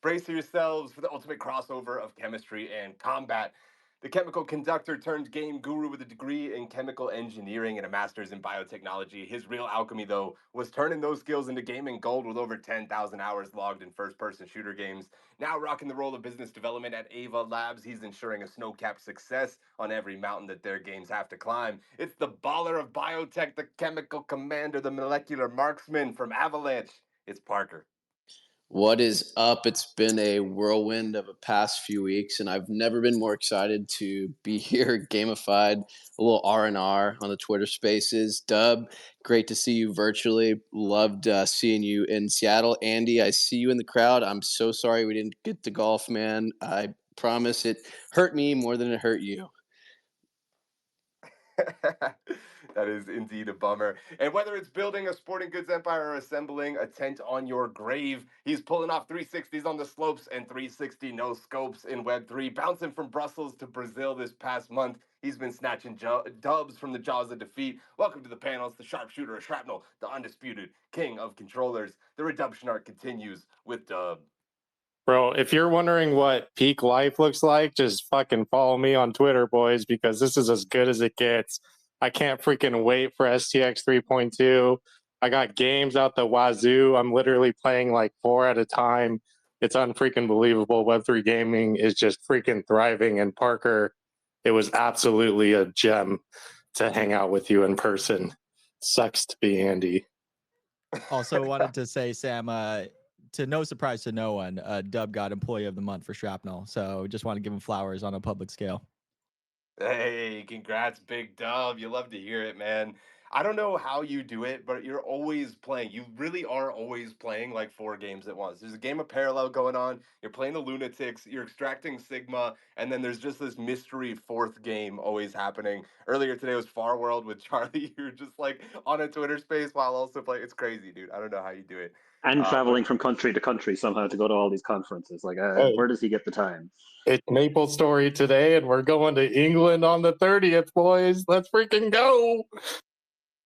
Brace yourselves for the ultimate crossover of chemistry and combat. The chemical conductor turned game guru with a degree in chemical engineering and a master's in biotechnology. His real alchemy, though, was turning those skills into gaming gold with over 10,000 hours logged in first person shooter games. Now rocking the role of business development at Ava Labs, he's ensuring a snow capped success on every mountain that their games have to climb. It's the baller of biotech, the chemical commander, the molecular marksman from Avalanche. It's Parker. What is up? It's been a whirlwind of a past few weeks, and I've never been more excited to be here, gamified, a little R&R on the Twitter Spaces. Dub, great to see you virtually. Loved seeing you in Seattle. Andy, I see you in the crowd. I'm so sorry we didn't get to golf, man. I promise it hurt me more than it hurt you. That is indeed a bummer. And whether it's building a sporting goods empire or assembling a tent on your grave, he's pulling off 360s on the slopes and 360 no scopes in Web3, bouncing from Brussels to Brazil this past month. He's been snatching dubs from the jaws of defeat. Welcome to the panels, the sharpshooter of shrapnel, the undisputed king of controllers. The redemption arc continues with Dub. Bro, if you're wondering what peak life looks like, just fucking follow me on Twitter, boys, because this is as good as it gets. I can't freaking wait for STX 3.2. I got games out the wazoo. I'm literally playing like 4 at a time. It's unfreaking believable. Web3 gaming is just freaking thriving. And Parker, it was absolutely a gem to hang out with you in person. Sucks to be Andy. Also wanted to say, Sam, to no surprise to no one, Dub got Employee of the Month for Shrapnel. So just want to give him flowers on a public scale. Hey, congrats, Big Dub. You love to hear it, man. I don't know how you do it, but you're always playing. You really are always playing like 4 games at once. There's a game of Parallel going on. You're playing the Lunatics. You're extracting Sigma, and then there's just this mystery 4th game always happening. Earlier today was Far World with Charlie. You're just like on a Twitter space while also playing. It's crazy, dude. I don't know how you do it. And But traveling from country to country somehow to go to all these conferences. Like, Hey. where does he get the time? It's Maple Story today, and we're going to England on the 30th, boys. Let's freaking go.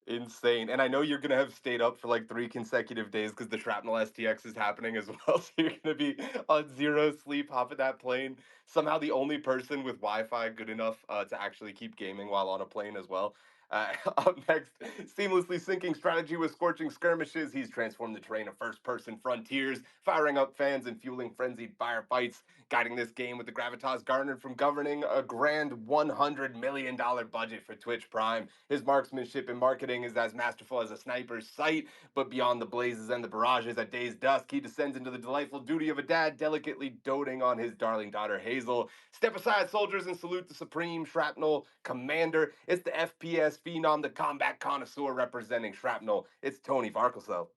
insane. And I know you're gonna have stayed up for like 3 consecutive days because the Shrapnel STX is happening as well. So you're gonna be on zero sleep, hopping that plane. Somehow the only person with Wi-Fi good enough to actually keep gaming while on a plane as well. Up next, seamlessly syncing strategy with scorching skirmishes. He's transformed the terrain of first-person frontiers, firing up fans and fueling frenzied firefights, guiding this game with the gravitas garnered from governing a grand $100 million budget for Twitch Prime. His marksmanship and marketing is as masterful as a sniper's sight, but beyond the blazes and the barrages at day's dusk, he descends into the delightful duty of a dad, delicately doting on his darling daughter Hazel. Step aside, soldiers, and salute the supreme Shrapnel Commander. It's the FPS phenom, the combat connoisseur representing Shrapnel. It's Tony Farquhar.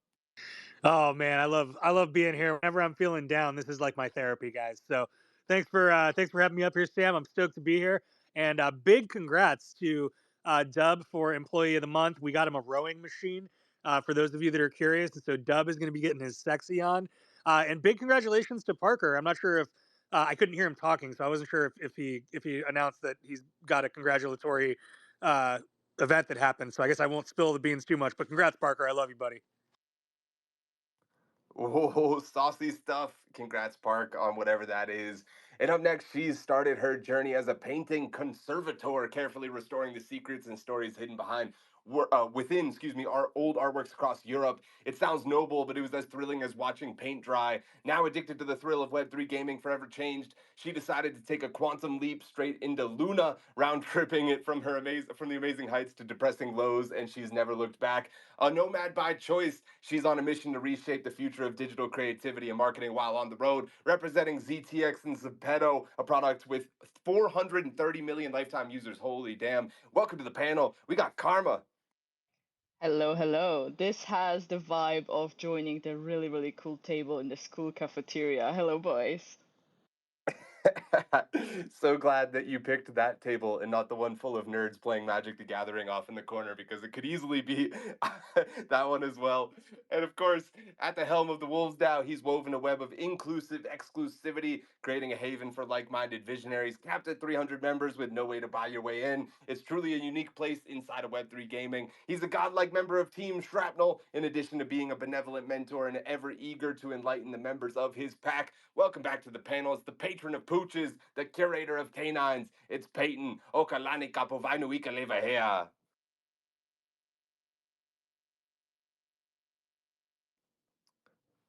Oh man, I love being here. Whenever I'm feeling down, this is like my therapy, guys. So thanks for having me up here, Sam. I'm stoked to be here, and big congrats to Dub for Employee of the Month. We got him a rowing machine. For those of you that are curious, and so Dub is going to be getting his sexy on. And big congratulations to Parker. I'm not sure if I couldn't hear him talking, so I wasn't sure if he announced that he's got a congratulatory event that happened. So I guess I won't spill the beans too much. But congrats, Parker. I love you, buddy. Oh, saucy stuff. Congrats, Park, on whatever that is. And up next, she's started her journey as a painting conservator, carefully restoring the secrets and stories hidden within, our old artworks across Europe. It sounds noble, but it was as thrilling as watching paint dry. Now addicted to the thrill of Web3 gaming forever changed, she decided to take a quantum leap straight into Luna, round tripping it from from the amazing heights to depressing lows, and she's never looked back. A nomad by choice, she's on a mission to reshape the future of digital creativity and marketing while on the road, representing ZTX and Zepeto, a product with 430 million lifetime users. Holy damn. Welcome to the panel. We got Karma. Hello, hello. This has the vibe of joining the really, really cool table in the school cafeteria. Hello, boys. So glad that you picked that table and not the one full of nerds playing Magic the Gathering off in the corner because it could easily be that one as well. And of course, at the helm of the Wolves DAO, he's woven a web of inclusive exclusivity, creating a haven for like minded visionaries, capped at 300 members with no way to buy your way in. It's truly a unique place inside of Web3 gaming. He's a godlike member of Team Shrapnel, in addition to being a benevolent mentor and ever eager to enlighten the members of his pack. Welcome back to the panel. It's the patron of pooches, the curator of canines. It's Peyton Okalani Kapovainuika Levahea.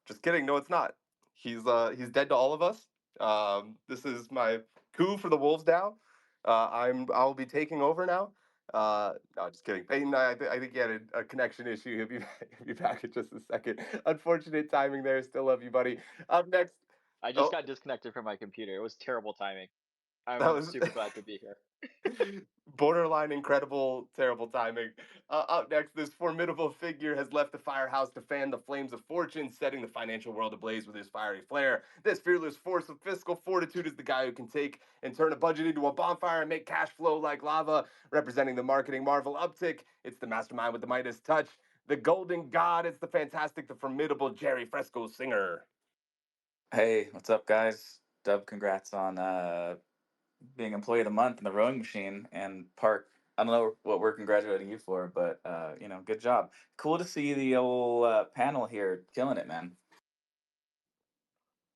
Just kidding. No, it's not. He's dead to all of us. This is my coup for the Wolves DAO. I'll be taking over now. No, just kidding. Peyton, I think you had a connection issue. He'll be back in just a second. Unfortunate timing there. Still love you, buddy. Up next. I just got disconnected from my computer. It was terrible timing. That I'm was super glad to be here. borderline incredible, terrible timing. Up next, this formidable figure has left the firehouse to fan the flames of fortune, setting the financial world ablaze with his fiery flair. This fearless force of fiscal fortitude is the guy who can take and turn a budget into a bonfire and make cash flow like lava. Representing the marketing marvel uptick, it's the mastermind with the Midas touch, the golden god. It's the fantastic, the formidable Jerry Fresco singer. Hey, what's up, guys? Dub, congrats on being Employee of the Month in the rowing machine. And Park, I don't know what we're congratulating you for, but good job. Cool to see the old panel here, killing it, man.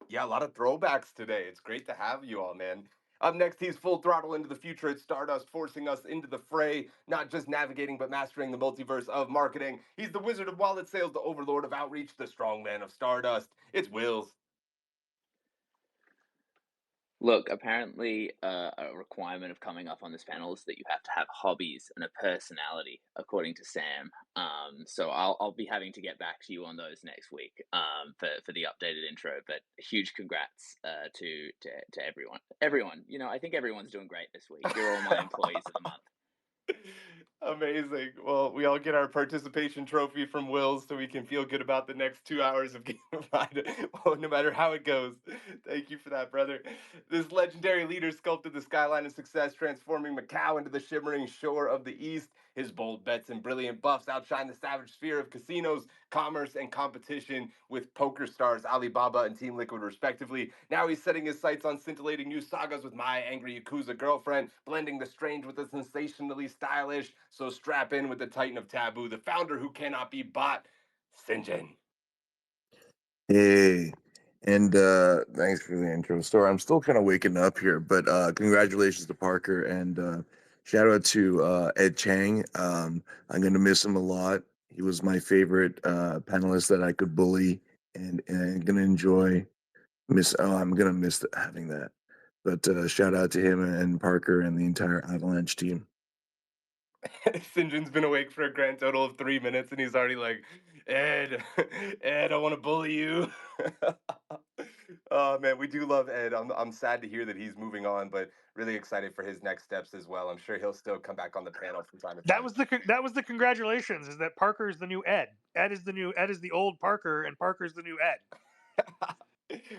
Yeah, a lot of throwbacks today. It's great to have you all, man. Up next, he's full throttle into the future at Stardust, forcing us into the fray, not just navigating, but mastering the multiverse of marketing. He's the wizard of wallet sales, the overlord of outreach, the strongman of Stardust. It's Wills. Look, apparently, a requirement of coming up on this panel is that you have to have hobbies and a personality, according to Sam. So I'll be having to get back to you on those next week for the updated intro. But huge congrats to everyone. Everyone, I think everyone's doing great this week. You're all my employees of the month. Amazing. Well, we all get our participation trophy from Wills so we can feel good about the next 2 hours of gamified, well, no matter how it goes. Thank you for that, brother. This legendary leader sculpted the skyline of success, transforming Macau into the shimmering shore of the East. His bold bets and brilliant buffs outshine the savage sphere of casinos, commerce, and competition with poker stars Alibaba and Team Liquid, respectively. Now he's setting his sights on scintillating new sagas with My Angry Yakuza Girlfriend, blending the strange with the sensationally stylish. So strap in with the Titan of Taboo, the founder who cannot be bought, Sinjin. Hey, and thanks for the intro story. I'm still kind of waking up here, but congratulations to Parker and shout out to Ed Chang. I'm gonna miss him a lot. He was my favorite panelist that I could bully, and gonna I'm gonna miss having that. But shout out to him and Parker and the entire Avalanche team. Sinjin's been awake for a grand total of 3 minutes and he's already like, Ed, Ed, I want to bully you. Oh man, we do love Ed. I'm sad to hear that he's moving on, but really excited for his next steps as well. I'm sure he'll still come back on the panel from time to time. That was the congratulations. Is that Parker is the new Ed? Ed is the old Parker, and Parker's the new Ed.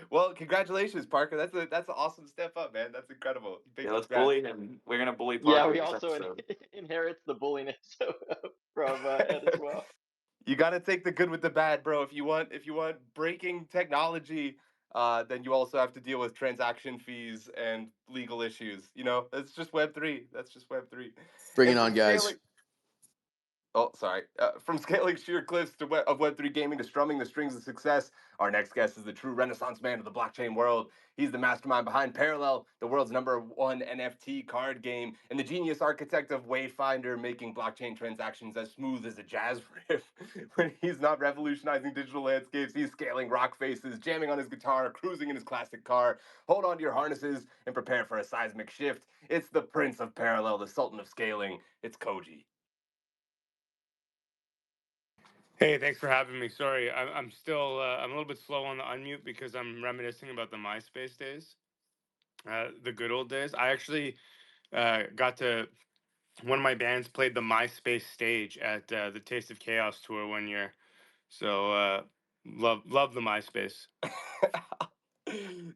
Well, congratulations, Parker. That's an awesome step up, man. That's incredible. Big Let's congrats. bully him. We're gonna bully Parker. Yeah, we this also episode. inherits the bulliness from Ed as well. You got to take the good with the bad, bro. If you want breaking technology, then you also have to deal with transaction fees and legal issues. That's just Web3. That's just Web3. Bring And it on, from guys. scaling, oh, sorry. From scaling sheer cliffs of Web3 gaming to strumming the strings of success, our next guest is the true renaissance man of the blockchain world. He's the mastermind behind Parallel, the world's #1 NFT card game, and the genius architect of Wayfinder, making blockchain transactions as smooth as a jazz riff. When he's not revolutionizing digital landscapes, he's scaling rock faces, jamming on his guitar, cruising in his classic car. Hold on to your harnesses and prepare for a seismic shift. It's the prince of Parallel, the sultan of scaling. It's Koji. Hey, thanks for having me. Sorry, I'm still I'm a little bit slow on the unmute because I'm reminiscing about the MySpace days, the good old days. I actually got to one of my bands played the MySpace stage at the Taste of Chaos tour one year. So love the MySpace.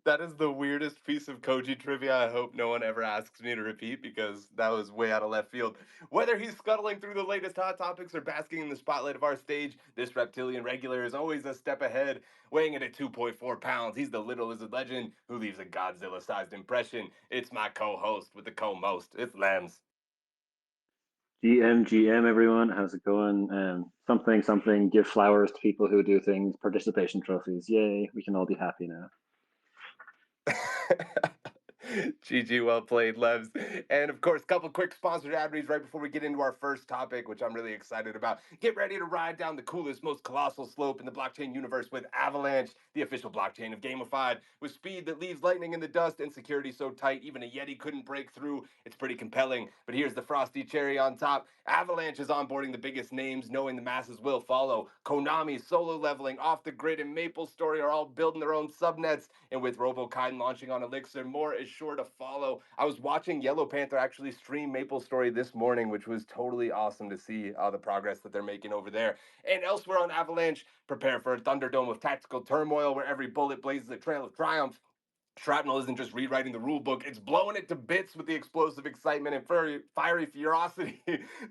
That is the weirdest piece of Koji trivia. I hope no one ever asks me to repeat because that was way out of left field. Whether he's scuttling through the latest hot topics or basking in the spotlight of our stage, this reptilian regular is always a step ahead. Weighing in at 2.4 pounds, he's the little lizard legend who leaves a Godzilla sized impression. It's my co host with the co most. It's Lems. GM, everyone. How's it going? Something, something. Give flowers to people who do things. Participation trophies. Yay! We can all be happy now. GG, well played, Levs. And of course, a couple quick sponsored ad reads right before we get into our first topic, which I'm really excited about. Get ready to ride down the coolest, most colossal slope in the blockchain universe with Avalanche, the official blockchain of Gamified. With speed that leaves lightning in the dust and security so tight even a Yeti couldn't break through, it's pretty compelling. But here's the frosty cherry on top. Avalanche is onboarding the biggest names, knowing the masses will follow. Konami, Solo Leveling, Off the Grid, and Maple Story are all building their own subnets. And with RoboKine launching on Elixir, more is sure to follow. I was watching Yellow Panther actually stream Maple Story this morning, which was totally awesome to see the progress that they're making over there. And elsewhere on Avalanche, prepare for a Thunderdome of tactical turmoil where every bullet blazes a trail of triumph. Shrapnel isn't just rewriting the rule book, it's blowing it to bits with the explosive excitement and fiery ferocity.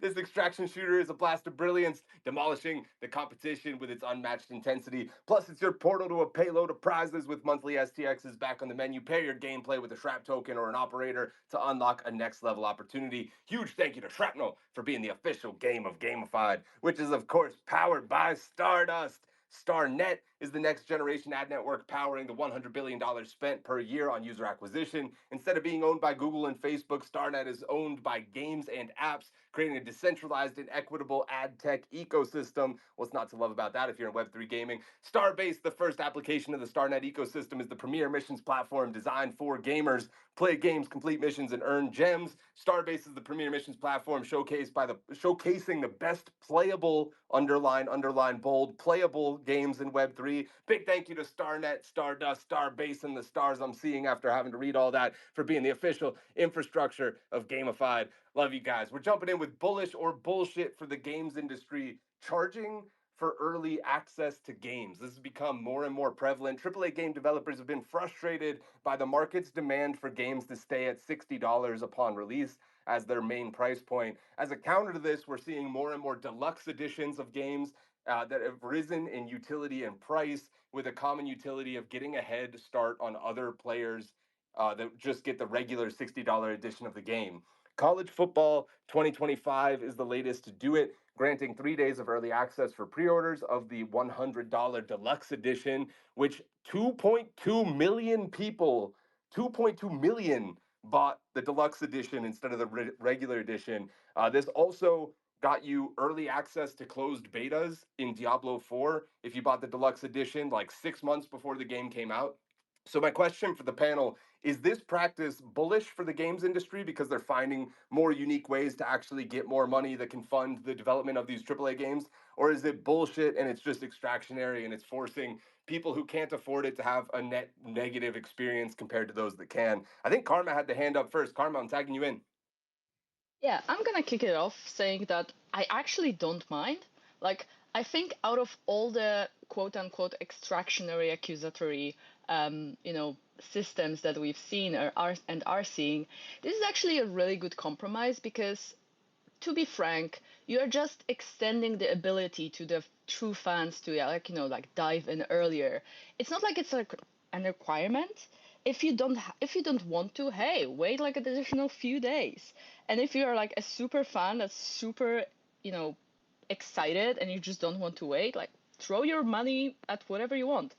This extraction shooter is a blast of brilliance, demolishing the competition with its unmatched intensity. Plus, it's your portal to a payload of prizes with monthly STXs back on the menu. Pair your gameplay with a Shrap token or an operator to unlock a next level opportunity. Huge thank you to Shrapnel for being the official game of Gamified, which is, of course, powered by Stardust. StarNet is the next generation ad network powering the $100 billion spent per year on user acquisition. Instead of being owned by Google and Facebook, StarNet is owned by games and apps, creating a decentralized and equitable ad tech ecosystem. What's not to love about that if you're in Web3 gaming? Starbase, the first application of the StarNet ecosystem, is the premier missions platform designed for gamers. Play games, complete missions, and earn gems. Starbase is the premier missions platform showcasing the best playable underline bold playable games in Web3. Big thank you to StarNet, Stardust, Starbase, and the stars I'm seeing after having to read all that for being the official infrastructure of Gamified. Love you guys. We're jumping in with bullish or bullshit for the games industry, charging for early access to games. This has become more and more prevalent. AAA game developers have been frustrated by the market's demand for games to stay at $60 upon release as their main price point. As a counter to this, we're seeing more and more deluxe editions of games that have risen in utility and price, with a common utility of getting a head start on other players that just get the regular $60 edition of the game. College Football 2025 is the latest to do it, granting 3 days of early access for pre-orders of the $100 deluxe edition, which 2.2 million people, 2.2 million bought the deluxe edition instead of the regular edition. This also got you early access to closed betas in Diablo 4 if you bought the deluxe edition like 6 months before the game came out. So my question for the panel, is this practice bullish for the games industry because they're finding more unique ways to actually get more money that can fund the development of these AAA games? Or is it bullshit and it's just extractionary and it's forcing people who can't afford it to have a net negative experience compared to those that can? I think Karma had the hand up first. Karma, I'm tagging you in. Yeah, I'm gonna kick it off saying that I actually don't mind. Like, I think out of all the quote unquote extractionary, accusatory, systems that we've seen or are seeing, this is actually a really good compromise because, to be frank, you're just extending the ability to the true fans to dive in earlier. It's not like it's like an requirement. If you don't want to, hey, wait like an additional few days. And if you're like a super fan that's super, excited and you just don't want to wait, like throw your money at whatever you want.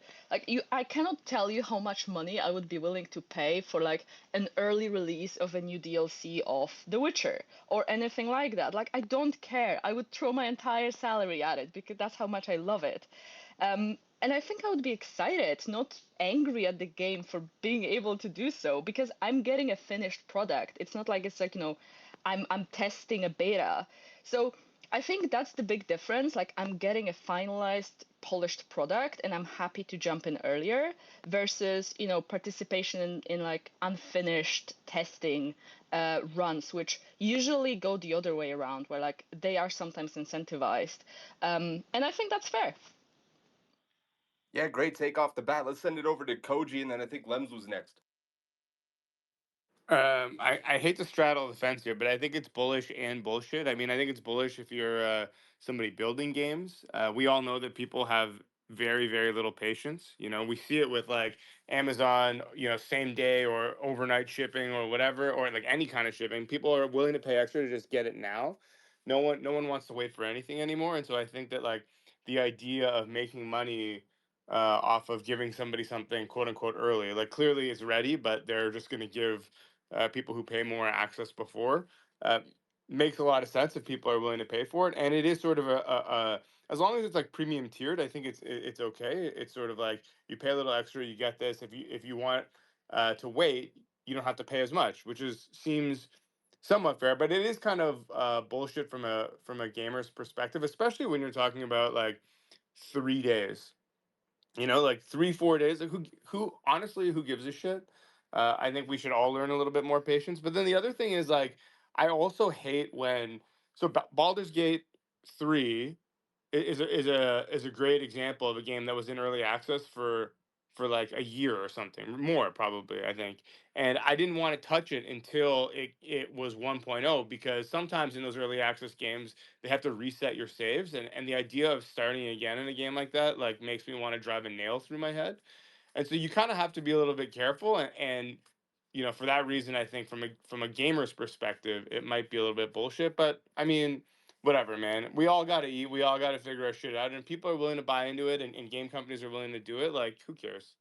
I cannot tell you how much money I would be willing to pay for like an early release of a new DLC of The Witcher or anything like that. Like, I don't care. I would throw my entire salary at it because that's how much I love it. And I think I would be excited, not angry at the game for being able to do so, because I'm getting a finished product. It's not like it's like, I'm testing a beta. So I think that's the big difference. Like, I'm getting a finalized, polished product and I'm happy to jump in earlier versus, participation in like unfinished testing runs, which usually go the other way around, where like they are sometimes incentivized. And I think that's fair. Yeah, great take off the bat. Let's send it over to Koji, and then I think Lems was next. I hate to straddle the fence here, but I think it's bullish and bullshit. I mean, I think it's bullish if you're somebody building games. We all know that people have very, very little patience. You know, we see it with like Amazon, you know, same day or overnight shipping or whatever, or like any kind of shipping. People are willing to pay extra to just get it now. No one wants to wait for anything anymore. And so I think that like the idea of making money off of giving somebody something quote unquote early, like clearly it's ready, but they're just going to give people who pay more access before. Uh, Makes a lot of sense if people are willing to pay for it, and it is sort of a as long as it's like premium tiered, I think it's okay. It's sort of like you pay a little extra, you get this. If you want to wait, you don't have to pay as much, which is seems somewhat fair. But it is kind of bullshit from a gamer's perspective, especially when you're talking about like 3 days, you know, like 3 4 days. Like who honestly, who gives a shit? I think we should all learn a little bit more patience. But then the other thing is like I also hate when Baldur's Gate 3 is a great example of a game that was in early access for like a year or something more, probably, I think. And I didn't want to touch it until it was 1.0, because sometimes in those early access games they have to reset your saves, and the idea of starting again in a game like that like makes me want to drive a nail through my head. And so you kind of have to be a little bit careful, and you know, for that reason, I think from a gamer's perspective, it might be a little bit bullshit. But I mean, whatever, man. We all got to eat. We all got to figure our shit out. And people are willing to buy into it, and game companies are willing to do it. Like, who cares?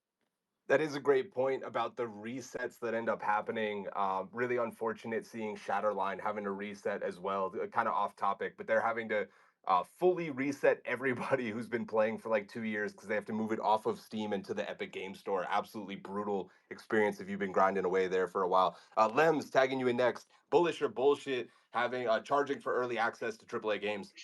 That is a great point about the resets that end up happening. Really unfortunate seeing Shatterline having to reset as well. Kind of off topic, but they're having to fully reset everybody who's been playing for like 2 years because they have to move it off of Steam into the Epic Game Store. Absolutely brutal experience if you've been grinding away there for a while. Lems, tagging you in next. Bullish or bullshit having charging for early access to AAA games?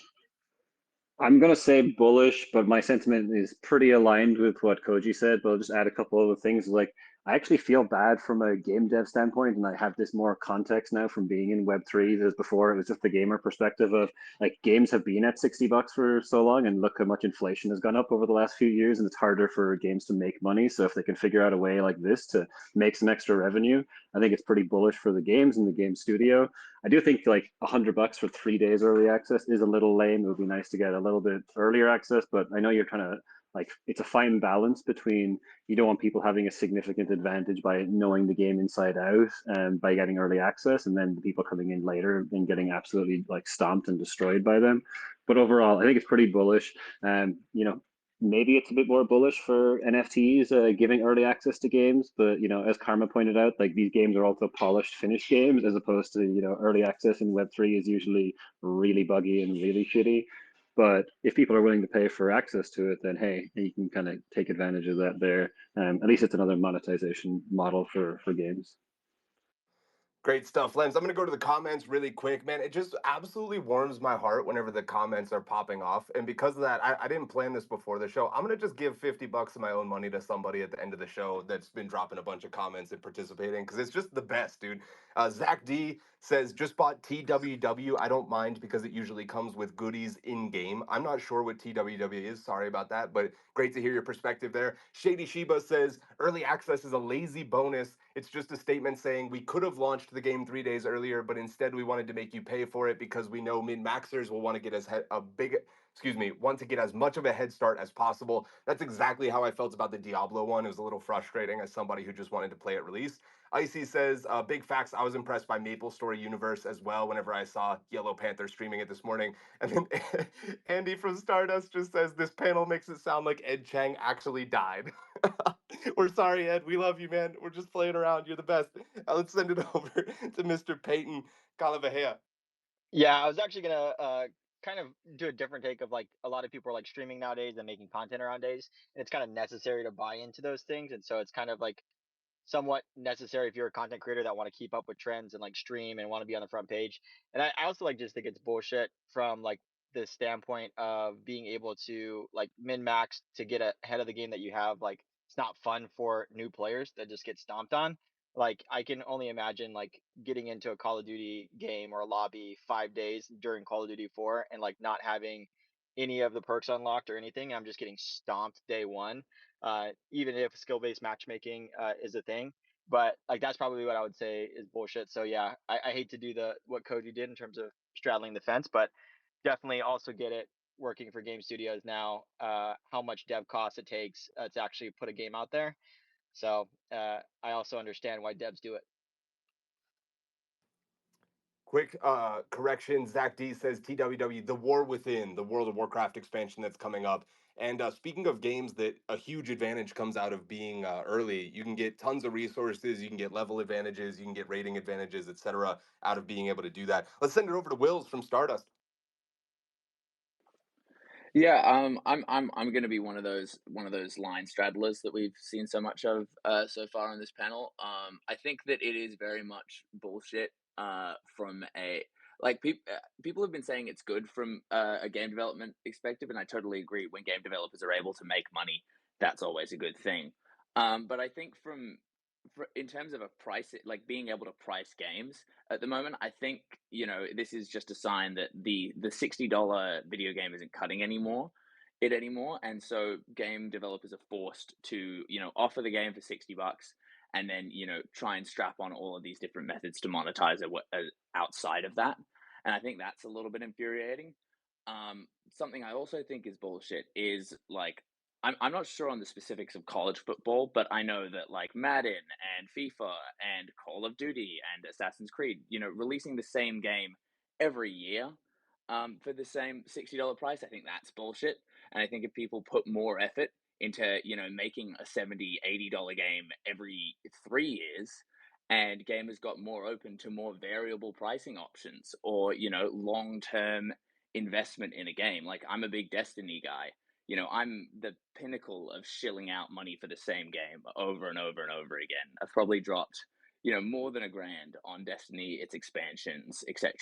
I'm gonna say bullish, but my sentiment is pretty aligned with what Koji said. But I'll just add a couple other things. Like, I actually feel bad from a game dev standpoint, and I have this more context now from being in Web3. As before, it was just the gamer perspective of like games have been at $60 for so long, and look how much inflation has gone up over the last few years, and it's harder for games to make money. So if they can figure out a way like this to make some extra revenue, I think it's pretty bullish for the games and the game studio. I do think like $100 for 3 days early access is a little lame. It would be nice to get a little bit earlier access, but I know you're trying to like it's a fine balance between you don't want people having a significant advantage by knowing the game inside out and by getting early access, and then the people coming in later and getting absolutely like stomped and destroyed by them. But overall, I think it's pretty bullish. You know, maybe it's a bit more bullish for NFTs giving early access to games, but you know, as Karma pointed out, like these games are also polished, finished games, as opposed to early access in Web3 is usually really buggy and really shitty. But if people are willing to pay for access to it, then hey, you can kind of take advantage of that there. At least it's another monetization model for games. Great stuff, Lems. I'm going to go to the comments really quick, man. It just absolutely warms my heart whenever the comments are popping off. And because of that, I didn't plan this before the show. I'm going to just give $50 of my own money to somebody at the end of the show that's been dropping a bunch of comments and participating because it's just the best, dude. Zach D says, just bought TWW. I don't mind because it usually comes with goodies in game. I'm not sure what TWW is. Sorry about that, but great to hear your perspective there. Shady Shiba says, early access is a lazy bonus. It's just a statement saying we could have launched the game 3 days earlier, but instead we wanted to make you pay for it because we know min maxers will want to get want to get as much of a head start as possible. That's exactly how I felt about the Diablo one. It was a little frustrating as somebody who just wanted to play it release. Icy says, big facts. I was impressed by Maple Story Universe as well whenever I saw Yellow Panther streaming it this morning. And then Andy from Stardust just says, this panel makes it sound like Ed Chang actually died. We're sorry, Ed. We love you, man. We're just playing around. You're the best. Let's send it over to Mr. Peyton Calavahea. Yeah, I was actually gonna kind of do a different take of like a lot of people are like streaming nowadays and making content around days, and it's kind of necessary to buy into those things, and so it's kind of like somewhat necessary if you're a content creator that want to keep up with trends and like stream and want to be on the front page. And I also like just think it's bullshit from like the standpoint of being able to like min max to get ahead of the game that you have. Like it's not fun for new players that just get stomped on. Like I can only imagine like getting into a Call of Duty game or a lobby 5 days during Call of Duty 4 and like not having any of the perks unlocked or anything. I'm just getting stomped day one, even if skill-based matchmaking is a thing. But like that's probably what I would say is bullshit. So yeah, I hate to do what Cody did in terms of straddling the fence, but definitely also get it working for game studios now, how much dev costs it takes to actually put a game out there. So I also understand why devs do it. Quick correction. Zach D says TWW, The War Within, the World of Warcraft expansion that's coming up. And speaking of games that a huge advantage comes out of being early, you can get tons of resources, you can get level advantages, you can get rating advantages, etc., out of being able to do that. Let's send it over to Wills from Stardust. Yeah, I'm going to be one of those line straddlers that we've seen so much of so far on this panel. I think that it is very much bullshit from a people have been saying it's good from a game development perspective, and I totally agree. When game developers are able to make money, that's always a good thing. But I think in terms of a price, like being able to price games at the moment, I think this is just a sign that the $60 video game isn't cutting anymore, and so game developers are forced to offer the game for $60, and then try and strap on all of these different methods to monetize it outside of that, and I think that's a little bit infuriating. Something I also think is bullshit is like I'm not sure on the specifics of college football, but I know that like Madden and FIFA and Call of Duty and Assassin's Creed, releasing the same game every year for the same $60 price, I think that's bullshit. And I think if people put more effort into, making a $70, $80 game every 3 years, and gamers got more open to more variable pricing options or, long-term investment in a game. Like I'm a big Destiny guy. I'm the pinnacle of shilling out money for the same game over and over and over again. I've probably dropped, more than $1,000 on Destiny, its expansions, etc.,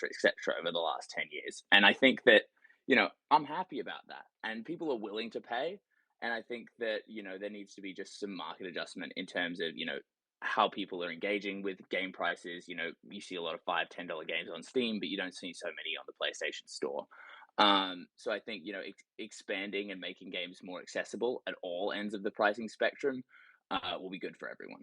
over the last 10 years. And I think that, I'm happy about that. And people are willing to pay. And I think that, there needs to be just some market adjustment in terms of, how people are engaging with game prices. You see a lot of $5, $10 games on Steam, but you don't see so many on the PlayStation Store. So I think expanding and making games more accessible at all ends of the pricing spectrum will be good for everyone.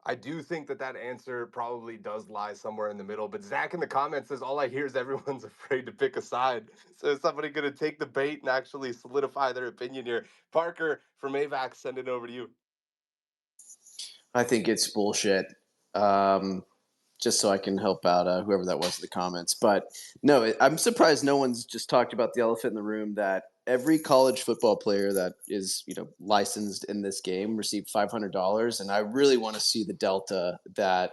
I do think that answer probably does lie somewhere in the middle. But Zach in the comments says all I hear is everyone's afraid to pick a side. So is somebody going to take the bait and actually solidify their opinion here? Parker from AVAX, send it over to you. I think it's bullshit. Just so I can help out whoever that was in the comments. But no, I'm surprised no one's just talked about the elephant in the room that every college football player that is licensed in this game received $500, and I really want to see the delta that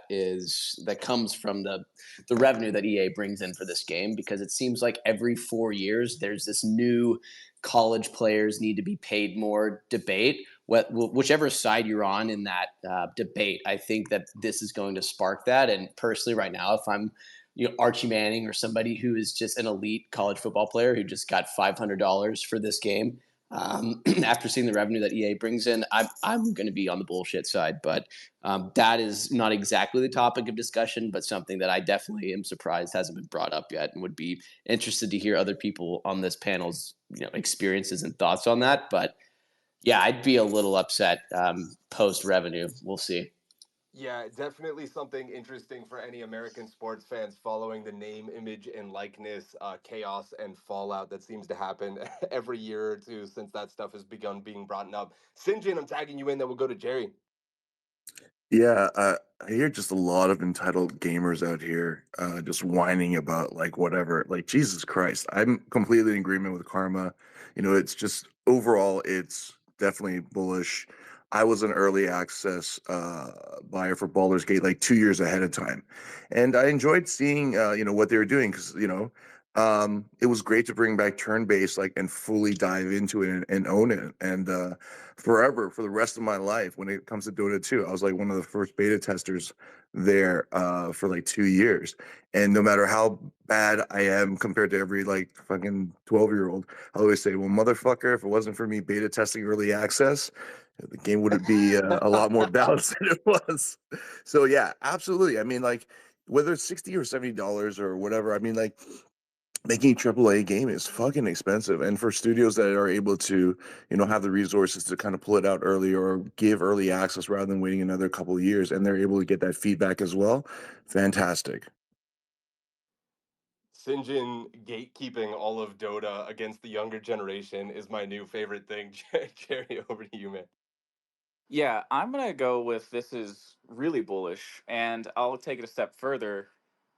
comes from the revenue that EA brings in for this game, because it seems like every 4 years there's this new college players need to be paid more debate. Whichever side you're on in that debate, I think that this is going to spark that. And personally, right now, if I'm Archie Manning or somebody who is just an elite college football player who just got $500 for this game, after seeing the revenue that EA brings in, I'm going to be on the bullshit side. But that is not exactly the topic of discussion, but something that I definitely am surprised hasn't been brought up yet, and would be interested to hear other people on this panel's experiences and thoughts on that. But yeah, I'd be a little upset post revenue. We'll see. Yeah, definitely something interesting for any American sports fans following the name, image, and likeness chaos and fallout that seems to happen every year or two since that stuff has begun being brought up. Sinjin, I'm tagging you in. Then we'll go to Jerry. Yeah, I hear just a lot of entitled gamers out here, just whining about like whatever. Like Jesus Christ, I'm completely in agreement with Karma. It's just overall, it's definitely bullish. I was an early access buyer for Baldur's Gate like 2 years ahead of time, and I enjoyed seeing what they were doing because it was great to bring back turn-based like and fully dive into it and own it and forever for the rest of my life. When it comes to Dota 2, I was like one of the first beta testers there for like 2 years. And no matter how bad I am compared to every like fucking 12-year-old, I always say, well, motherfucker, if it wasn't for me beta testing early access, the game would be a lot more balanced than it was. So yeah, absolutely. I mean, like whether it's $60 or $70 or whatever, I mean, like making a AAA game is fucking expensive. And for studios that are able to, have the resources to kind of pull it out early or give early access rather than waiting another couple of years, and they're able to get that feedback as well, fantastic. Sinjin gatekeeping all of Dota against the younger generation is my new favorite thing. Jerry, over to you, man. Yeah, I'm gonna go with this is really bullish, and I'll take it a step further.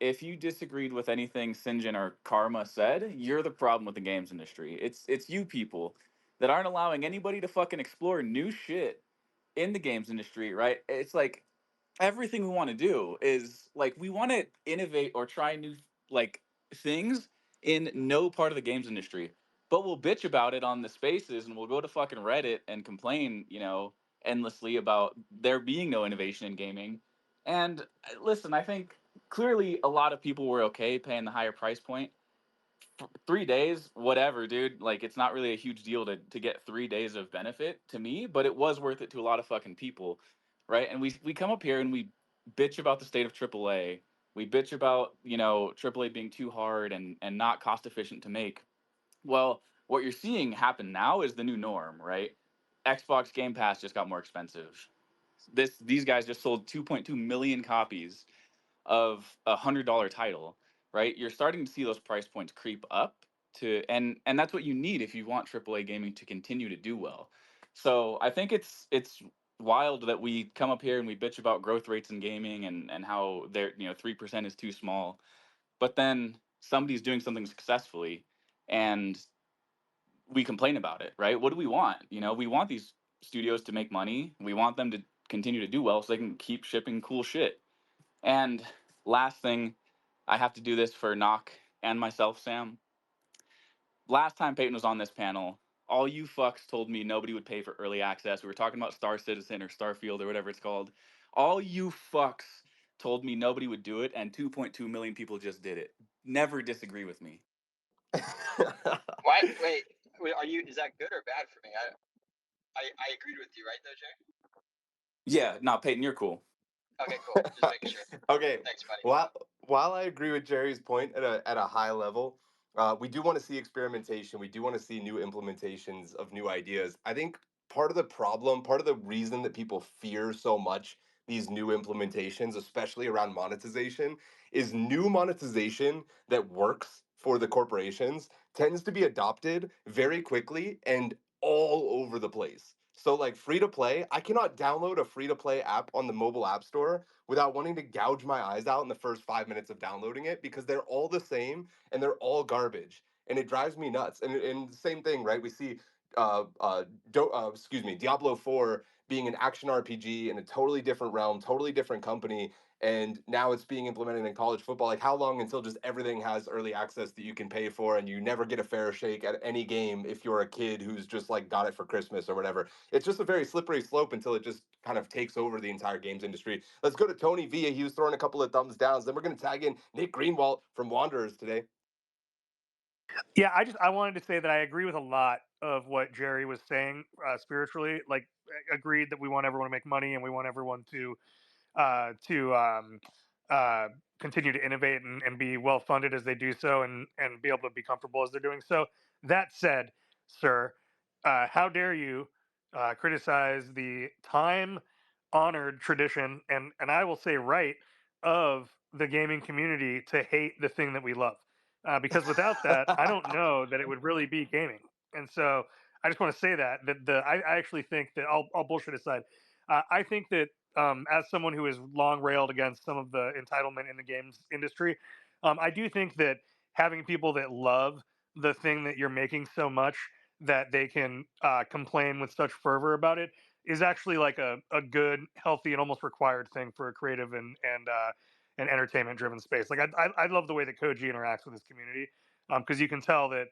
If you disagreed with anything Sinjin or Karma said, you're the problem with the games industry. It's you people that aren't allowing anybody to fucking explore new shit in the games industry, right? It's like everything we want to do is like we want to innovate or try new like things in no part of the games industry, but we'll bitch about it on the spaces and we'll go to fucking Reddit and complain, endlessly about there being no innovation in gaming. And listen, I think clearly a lot of people were okay paying the higher price point. 3 days, whatever, dude. Like, it's not really a huge deal to get 3 days of benefit to me, but it was worth it to a lot of fucking people, right? And we come up here and we bitch about the state of AAA. We bitch about AAA being too hard and not cost efficient to make. Well, what you're seeing happen now is the new norm, right? Xbox Game Pass just got more expensive. These guys just sold 2.2 million copies of $100 title, right? You're starting to see those price points creep up and that's what you need if you want AAA gaming to continue to do well. So I think it's wild that we come up here and we bitch about growth rates in gaming and how they're 3% is too small, but then somebody's doing something successfully and we complain about it, right? What do we want? We want these studios to make money. We want them to continue to do well so they can keep shipping cool shit. And last thing, I have to do this for Knock and myself, Sam. Last time Peyton was on this panel, all you fucks told me nobody would pay for early access. We were talking about Star Citizen or Starfield or whatever it's called. All you fucks told me nobody would do it, and 2.2 million people just did it. Never disagree with me. Why? Wait, are you? Is that good or bad for me? I agreed with you, right, though, Jay? Yeah, nah, Peyton, you're cool. Okay, cool. Just making sure. Okay. Thanks, buddy. While I agree with Jerry's point at a high level, we do want to see experimentation. We do want to see new implementations of new ideas. I think part of the problem, part of the reason that people fear so much these new implementations, especially around monetization, is new monetization that works for the corporations tends to be adopted very quickly and all over the place. So like free to play, I cannot download a free to play app on the mobile app store without wanting to gouge my eyes out in the first 5 minutes of downloading it because they're all the same and they're all garbage and it drives me nuts. And same thing, right? We see Diablo 4 being an action RPG in a totally different realm, totally different company, and now it's being implemented in college football. Like, how long until just everything has early access that you can pay for and you never get a fair shake at any game if you're a kid who's just like got it for Christmas or whatever? It's just a very slippery slope until it just kind of takes over the entire games industry. Let's go to Tony Villa. He was throwing a couple of thumbs downs. Then we're going to tag in Nick Greenwald from Wanderers today. Yeah, I wanted to say that I agree with a lot of what Jerry was saying spiritually. Like, agreed that we want everyone to make money and we want everyone to uh, continue to innovate and be well funded as they do so, and be able to be comfortable as they're doing so. That said, sir, how dare you criticize the time honored tradition and I will say right of the gaming community to hate the thing that we love? Because without that, I don't know that it would really be gaming. And so I just want to say I actually think that I'll bullshit aside. I think that as someone who has long railed against some of the entitlement in the games industry, I do think that having people that love the thing that you're making so much that they can complain with such fervor about it is actually like a good, healthy, and almost required thing for a creative and entertainment driven space. Like I love the way that Koji interacts with his community because you can tell that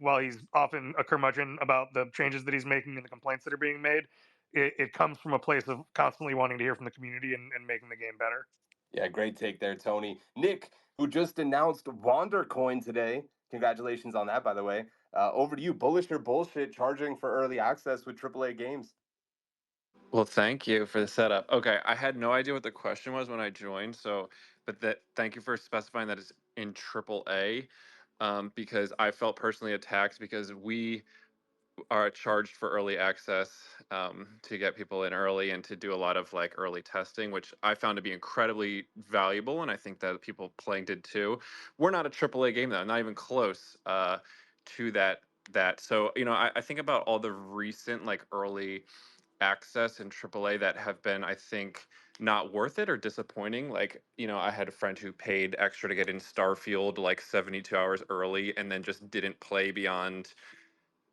while he's often a curmudgeon about the changes that he's making and the complaints that are being made, it comes from a place of constantly wanting to hear from the community and making the game better. Yeah, great take there, Tony. Nick, who just announced WanderCoin today. Congratulations on that, by the way. Over to you. Bullish or bullshit charging for early access with AAA games? Well, thank you for the setup. Okay, I had no idea what the question was when I joined, so but thank you for specifying that it's in AAA, because I felt personally attacked because we are charged for early access, to get people in early and to do a lot of like early testing, which I found to be incredibly valuable, and I think that people playing did too. We're not a AAA game though, not even close, to that. So I think about all the recent like early access in AAA that have been, I think, not worth it or disappointing. Like, I had a friend who paid extra to get in Starfield like 72 hours early and then just didn't play beyond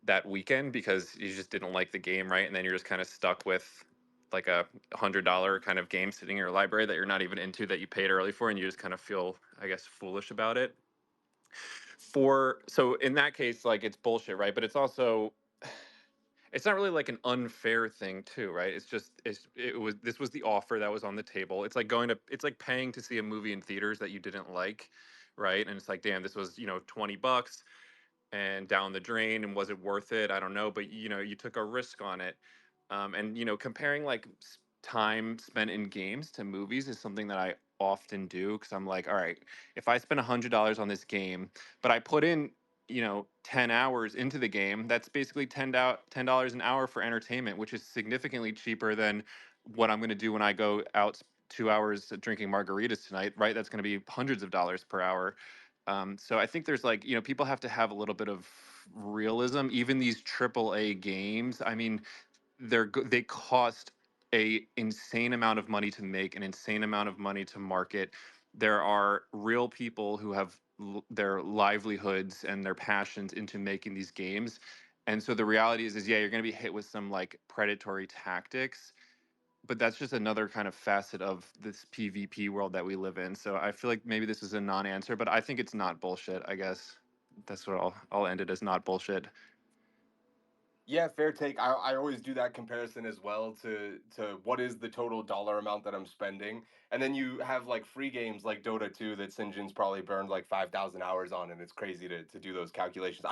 that weekend because you just didn't like the game, right? And then you're just kind of stuck with like $100 kind of game sitting in your library that you're not even into, that you paid early for, and you just kind of feel, I guess, foolish about it. So in that case, like, it's bullshit, right? But it's also, it's not really like an unfair thing too, right? It's just this was the offer that was on the table. It's like paying to see a movie in theaters that you didn't like, right? And it's like, damn, this was, $20 and down the drain, and was it worth it? I don't know, but you took a risk on it. And comparing like time spent in games to movies is something that I often do, because I'm like, all right, if I spend $100 on this game, but I put in 10 hours into the game, that's basically $10 an hour for entertainment, which is significantly cheaper than what I'm going to do when I go out 2 hours drinking margaritas tonight, right? That's going to be hundreds of dollars per hour. So I think there's like, people have to have a little bit of realism. Even these triple A games, I mean, they cost a insane amount of money to make, an insane amount of money to market. There are real people who have their livelihoods and their passions into making these games. And so the reality is yeah, you're going to be hit with some like predatory tactics, but that's just another kind of facet of this PvP world that we live in. So I feel like maybe this is a non-answer, but I think it's not bullshit, I guess. That's what I'll end it as, not bullshit. Yeah, fair take. I always do that comparison as well to what is the total dollar amount that I'm spending. And then you have like free games like Dota 2 that Sinjin's probably burned like 5,000 hours on, and it's crazy to do those calculations.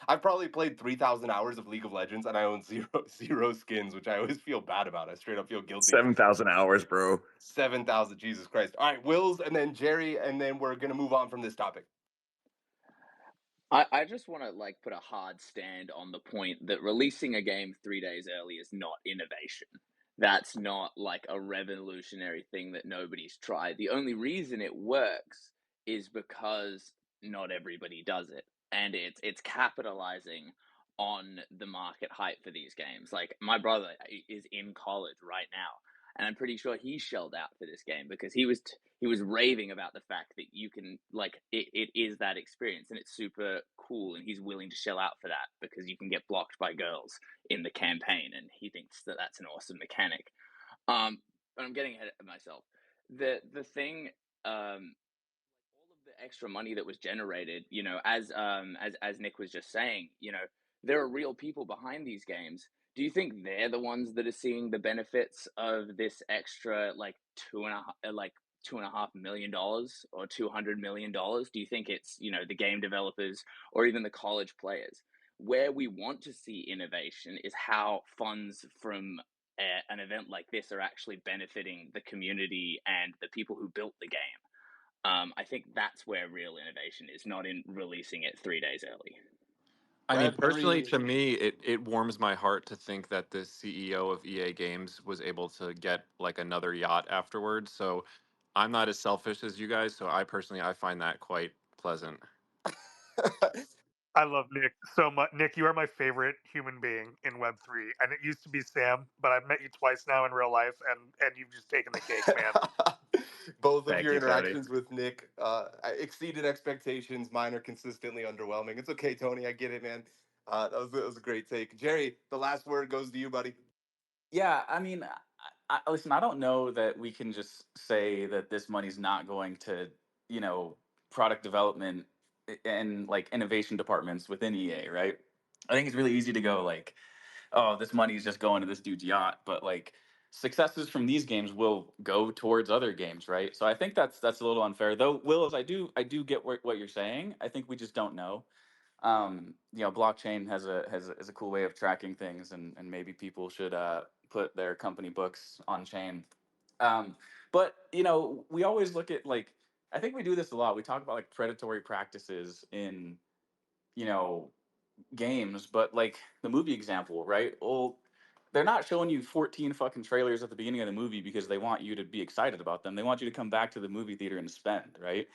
I've probably played 3,000 hours of League of Legends, and I own zero skins, which I always feel bad about. I straight up feel guilty. 7,000 hours, bro. 7,000, Jesus Christ. All right, Wills, and then Jerry, and then we're gonna move on from this topic. I just want to like put a hard stand on the point that releasing a game 3 days early is not innovation. That's not like a revolutionary thing that nobody's tried. The only reason it works is because not everybody does it, and it's capitalizing on the market hype for these games. Like my brother is in college right now, and I'm pretty sure he shelled out for this game because he was raving about the fact that you can like it is that experience and it's super cool, and he's willing to shell out for that because you can get blocked by girls in the campaign, and he thinks that that's an awesome mechanic. But I'm getting ahead of myself. The thing, all of the extra money that was generated, as Nick was just saying, there are real people behind these games. Do you think they're the ones that are seeing the benefits of this extra like $2.5 million or $200 million? Do you think it's the game developers or even the college players? Where we want to see innovation is how funds from an event like this are actually benefiting the community and the people who built the game. I think that's where real innovation is, not in releasing it 3 days early. I mean, personally, Web3. to me, it warms my heart to think that the CEO of EA Games was able to get like another yacht afterwards. So I'm not as selfish as you guys. So I find that quite pleasant. I love Nick so much. Nick, you are my favorite human being in Web3, and it used to be Sam, but I've met you twice now in real life, and you've just taken the cake, man. Both of Thank your you, Cody. interactions with Nick exceeded expectations. Mine are consistently underwhelming. It's okay, Tony. I get it, man. That was a great take. Jerry, the last word goes to you, buddy. Yeah, I mean, listen, I don't know that we can just say that this money's not going to, you know, product development and like innovation departments within EA, right? I think it's really easy to go like, oh, this money is just going to this dude's yacht, but like successes from these games will go towards other games, right? So I think that's a little unfair. Though, Willis, I do get what you're saying. I think we just don't know. Blockchain has a cool way of tracking things, and maybe people should put their company books on chain. Um, but we always look at like I think we do this a lot. We talk about like predatory practices in, you know, games, but like the movie example, right? Well, they're not showing you 14 fucking trailers at the beginning of the movie because they want you to be excited about them. They want you to come back to the movie theater and spend, right?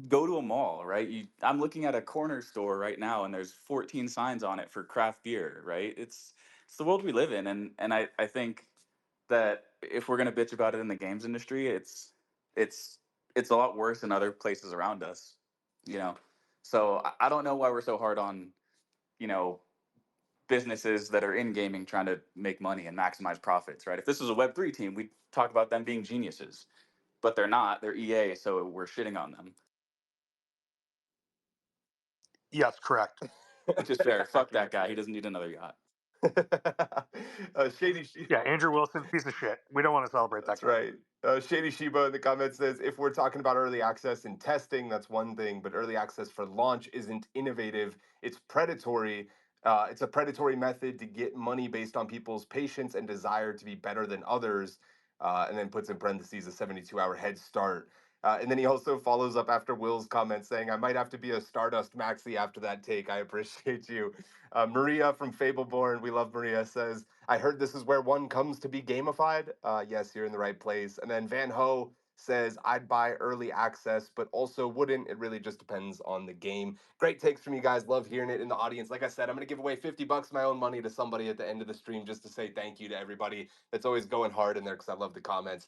Go to a mall, right? I'm looking at a corner store right now and there's 14 signs on it for craft beer, right? It's the world we live in, and I think that if we're gonna bitch about it in the games industry, it's it's a lot worse in other places around us, you know. So I don't know why we're so hard on, you know, businesses that are in gaming trying to make money and maximize profits, right? If this was a Web3 team, we'd talk about them being geniuses, but they're not. They're EA, so we're shitting on them. Yes, correct. Which is fair. Fuck that guy. He doesn't need another yacht. Shady Yeah, Andrew Wilson's piece of shit. We don't want to celebrate that That's guy. right. Shady Shiba in the comments says, if we're talking about early access and testing, that's one thing, but early access for launch isn't innovative. It's predatory. It's a predatory method to get money based on people's patience and desire to be better than others, and then puts in parentheses a 72-hour head start. And then he also follows up after Will's comment saying, I might have to be a Stardust Maxi after that take. I appreciate you. Maria from Fableborn, we love Maria, says, I heard this is where one comes to be gamified. Yes, you're in the right place. And then Van Ho says, I'd buy early access, but also wouldn't. It really just depends on the game. Great takes from you guys. Love hearing it in the audience. Like I said, I'm going to give away $50 my own money to somebody at the end of the stream just to say thank you to everybody that's always going hard in there because I love the comments.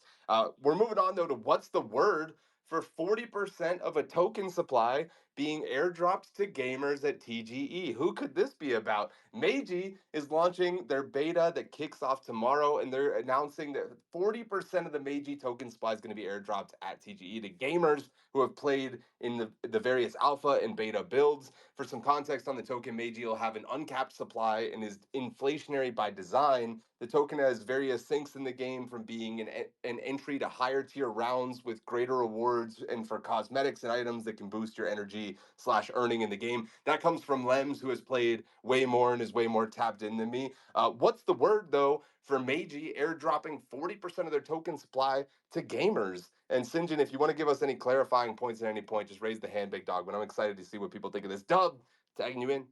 We're moving on, though, to what's the word for 40% of a token supply being airdropped to gamers at TGE. Who could this be about? MAYG is launching their beta that kicks off tomorrow, and they're announcing that 40% of the MAYG token supply is going to be airdropped at TGE to gamers who have played in the various alpha and beta builds. For some context on the token, MAYG will have an uncapped supply and is inflationary by design. The token has various sinks in the game, from being an entry to higher tier rounds with greater rewards and for cosmetics and items that can boost your energy / earning in the game. That comes from Lems, who has played way more and is way more tapped in than me. What's the word, though, for MAYG airdropping 40% of their token supply to gamers? And Sinjin, if you want to give us any clarifying points at any point, just raise the hand, big dog. But I'm excited to see what people think of this. Dub, tagging you in.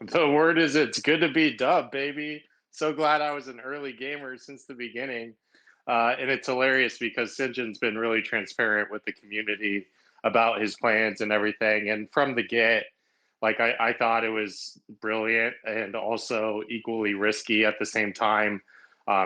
The word is it's good to be Dub, baby. So glad I was an early gamer since the beginning. And it's hilarious because Sinjin's been really transparent with the community about his plans and everything. And from the get, like I thought it was brilliant and also equally risky at the same time,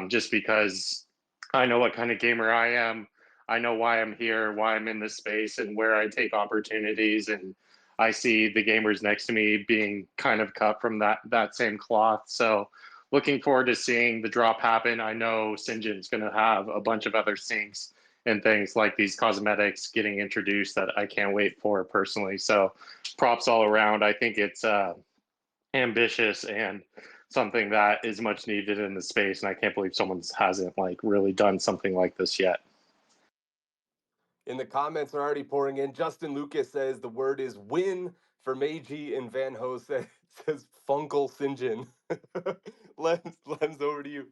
just because I know what kind of gamer I am. I know why I'm here, why I'm in this space, and where I take opportunities. And I see the gamers next to me being kind of cut from that same cloth. So looking forward to seeing the drop happen. I know Sinjin's going to have a bunch of other sinks and things like these cosmetics getting introduced that I can't wait for personally. So props all around. I think it's ambitious and something that is much needed in the space. And I can't believe someone hasn't like really done something like this yet. In the comments are already pouring in. Justin Lucas says the word is win for MAYG, and Van Ho says Funkle Sinjin. Lems, over to you.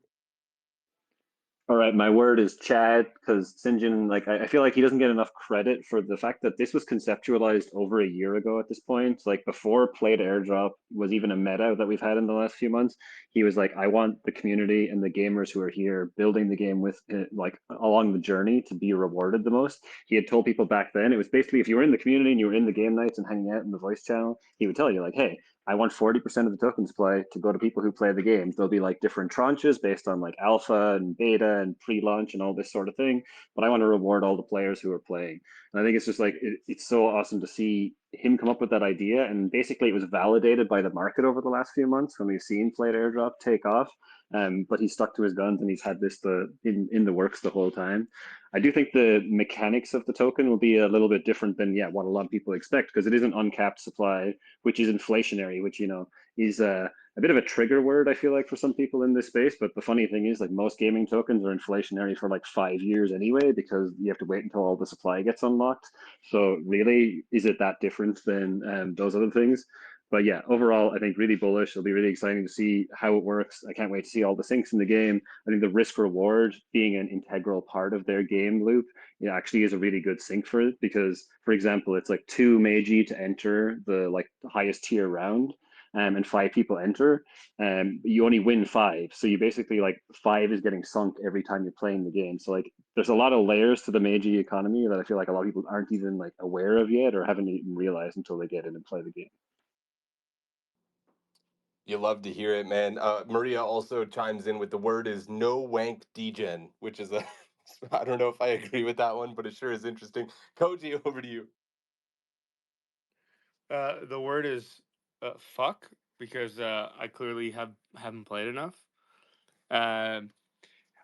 All right, my word is Chad, because Sinjin, like, I feel like he doesn't get enough credit for the fact that this was conceptualized over a year ago at this point. Like, before Play to Airdrop was even a meta that we've had in the last few months, he was like, I want the community and the gamers who are here building the game with, like, along the journey to be rewarded the most. He had told people back then, it was basically if you were in the community and you were in the game nights and hanging out in the voice channel, he would tell you, like, hey, I want 40% of the token supply to go to people who play the game. There'll be like different tranches based on like alpha and beta and pre-launch and all this sort of thing. But I want to reward all the players who are playing. And I think it's just like, it's so awesome to see him come up with that idea. And basically it was validated by the market over the last few months when we've seen Play to Airdrop take off. But he stuck to his guns and he's had this in the works the whole time. I do think the mechanics of the token will be a little bit different than what a lot of people expect, because it is an uncapped supply, which is inflationary, which is a bit of a trigger word, I feel like, for some people in this space. But the funny thing is, like, most gaming tokens are inflationary for like 5 years anyway, because you have to wait until all the supply gets unlocked. So really, is it that different than those other things? But yeah, overall, I think really bullish. It'll be really exciting to see how it works. I can't wait to see all the syncs in the game. I think the risk reward being an integral part of their game loop, actually is a really good sync for it because, for example, it's like 2 MAYG to enter the highest tier round, and 5 people enter. You only win 5, so you basically 5 is getting sunk every time you're playing the game. So there's a lot of layers to the MAYG economy that I feel like a lot of people aren't even aware of yet or haven't even realized until they get in and play the game. You love to hear it, man. Maria also chimes in with the word is no wank degen, which is a I don't know if I agree with that one, but it sure is interesting. Koji, over to you. The word is fuck because I clearly haven't played enough. Um,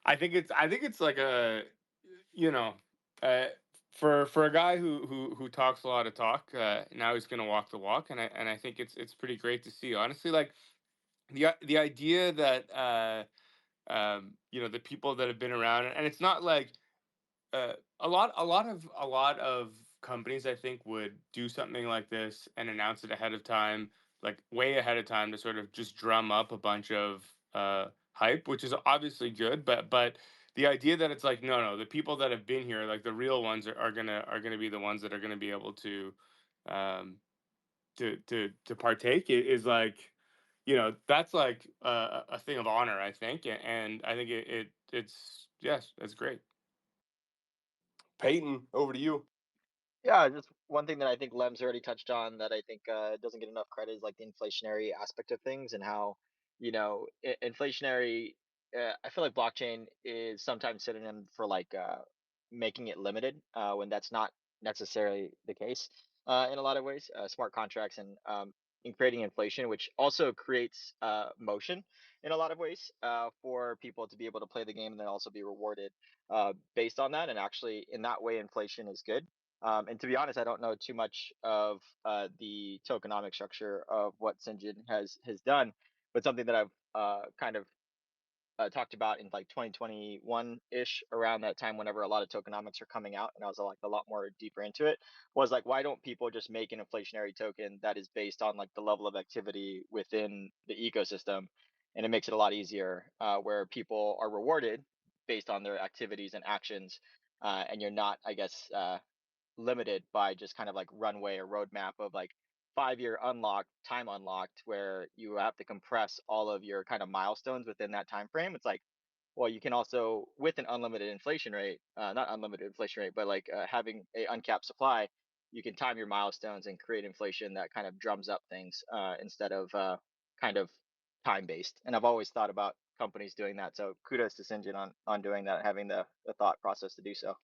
I think it's like a you know uh, for a guy who talks a lot of talk. Now he's gonna walk the walk, and I think it's pretty great to see. Honestly, like the idea that the people that have been around, and it's not like a lot of companies I think would do something like this and announce it ahead of time, like way ahead of time, to sort of just drum up a bunch of hype, which is obviously good. But the idea that it's like no, the people that have been here, like the real ones, are gonna be the ones that are gonna be able to um, to partake is like that's like a thing of honor, I think, and I think it's yes, that's great. Peyton, over to you. Yeah, just one thing that I think Lem's already touched on that I think doesn't get enough credit is like the inflationary aspect of things and how, inflationary. I feel like blockchain is sometimes synonym for making it limited when that's not necessarily the case in a lot of ways. Smart contracts and in creating inflation, which also creates motion in a lot of ways for people to be able to play the game and then also be rewarded based on that. And actually, in that way, inflation is good. And to be honest, I don't know too much of the tokenomic structure of what Sinjin has done, but something that I've kind of talked about in like 2021 ish around that time, whenever a lot of tokenomics are coming out, and I was like a lot more deeper into it, was like, why don't people just make an inflationary token that is based on like the level of activity within the ecosystem, and it makes it a lot easier where people are rewarded based on their activities and actions, and you're not, I guess. Limited by just kind of like runway or roadmap of like 5 year unlocked time unlocked where you have to compress all of your kind of milestones within that time frame. It's like, well, you can also with an unlimited inflation rate, not unlimited inflation rate, but like having a uncapped supply, you can time your milestones and create inflation that kind of drums up things instead of kind of time based. And I've always thought about companies doing that, so kudos to Sinjin on doing that, having the thought process to do so.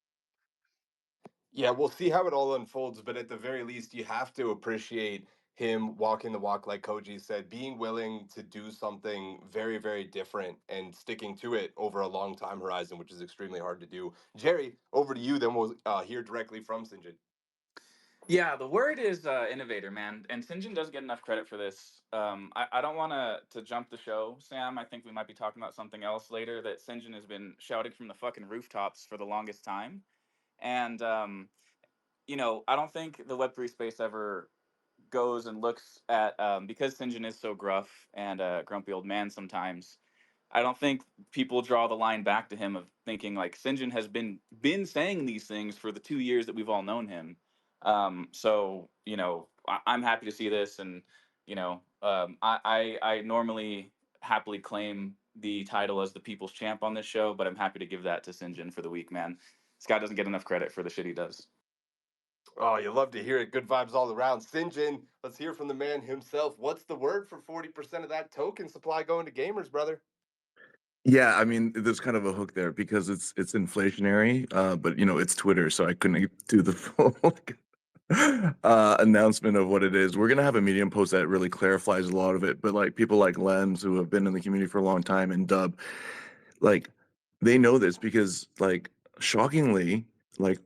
Yeah, we'll see how it all unfolds, but at the very least, you have to appreciate him walking the walk, like Koji said, being willing to do something very, very different and sticking to it over a long time horizon, which is extremely hard to do. Jerry, over to you, then we'll hear directly from Sinjin. Yeah, the word is innovator, man, and Sinjin does get enough credit for this. I don't want to jump the show, Sam. I think we might be talking about something else later that Sinjin has been shouting from the fucking rooftops for the longest time, and I don't think the Web3 space ever goes and looks at because Sinjin is so gruff and a grumpy old man sometimes. I don't think people draw the line back to him of thinking like Sinjin has been saying these things for the 2 years that we've all known him. So I'm happy to see this, and I normally happily claim the title as the people's champ on this show, but I'm happy to give that to Sinjin for the week, man. This guy doesn't get enough credit for the shit he does. Oh, you love to hear it. Good vibes all around. Sinjin, let's hear from the man himself. What's the word for 40% of that token supply going to gamers, brother? Yeah, I mean, there's kind of a hook there because it's inflationary, but it's Twitter, so I couldn't do the full announcement of what it is. We're gonna have a Medium post that really clarifies a lot of it, but like people like Lems who have been in the community for a long time and Dub, like they know this because shockingly,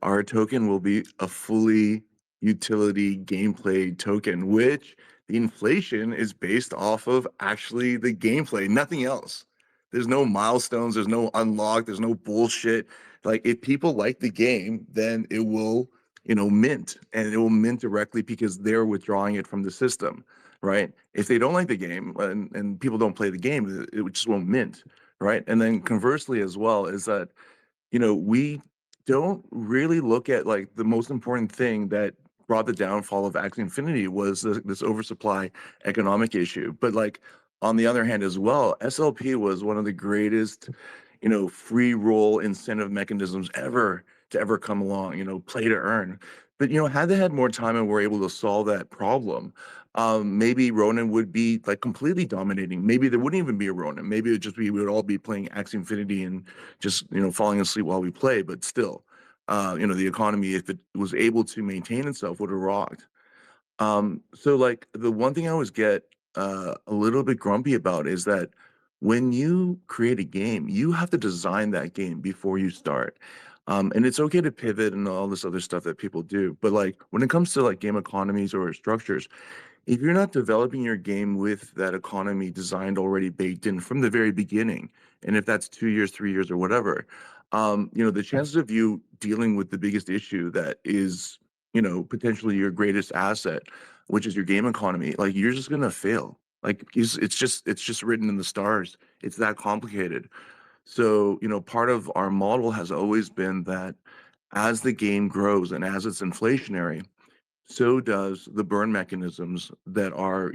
our token will be a fully utility gameplay token, which the inflation is based off of actually the gameplay, nothing else. There's no milestones, there's no unlock, there's no bullshit. Like if people like the game, then it will mint, and it will mint directly because they're withdrawing it from the system, right? If they don't like the game and people don't play the game, it just won't mint, right? And then conversely as well is that we don't really look at like the most important thing that brought the downfall of Axie Infinity was this oversupply economic issue. But like on the other hand as well, SLP was one of the greatest, free roll incentive mechanisms ever to ever come along, play to earn. But had they had more time and were able to solve that problem, maybe Ronin would be like completely dominating. Maybe there wouldn't even be a Ronin. Maybe it would just be we would all be playing Axie Infinity and just falling asleep while we play. But still, the economy, if it was able to maintain itself, would have rocked. So like the one thing I always get a little bit grumpy about is that when you create a game, you have to design that game before you start. And it's okay to pivot and all this other stuff that people do, but like when it comes to like game economies or structures, if you're not developing your game with that economy designed already baked in from the very beginning, and if that's 2 years, 3 years, or whatever, the chances of you dealing with the biggest issue that is, potentially your greatest asset, which is your game economy, like you're just gonna fail. Like it's just written in the stars. It's that complicated. So, part of our model has always been that as the game grows and as it's inflationary, so does the burn mechanisms that are,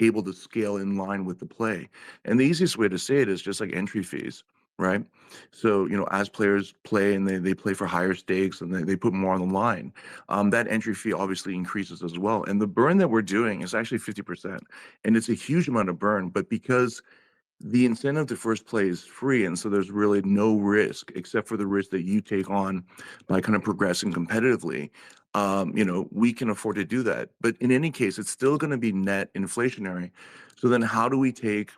able to scale in line with the play. And the easiest way to say it is just like entry fees, right? So, as players play and they play for higher stakes and they put more on the line, that entry fee obviously increases as well. And the burn that we're doing is actually 50%. And it's a huge amount of burn, but because the incentive to first play is free, and so there's really no risk except for the risk that you take on by kind of progressing competitively. We can afford to do that. But in any case, it's still going to be net inflationary. So then how do we take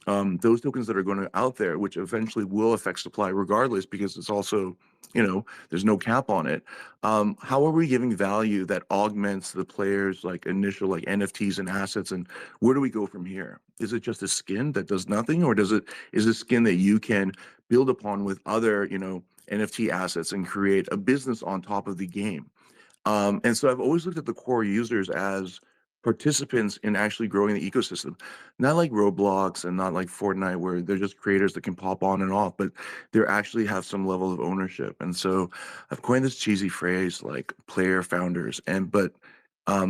those tokens that are going to out there, which eventually will affect supply regardless, because it's also, there's no cap on it. How are we giving value that augments the players' like initial like NFTs and assets, and where do we go from here? Is it just a skin that does nothing, or is a skin that you can build upon with other, NFT assets and create a business on top of the game? And so I've always looked at the core users as participants in actually growing the ecosystem, not like Roblox and not like Fortnite, where they're just creators that can pop on and off, but they actually have some level of ownership. And so I've coined this cheesy phrase like player founders. But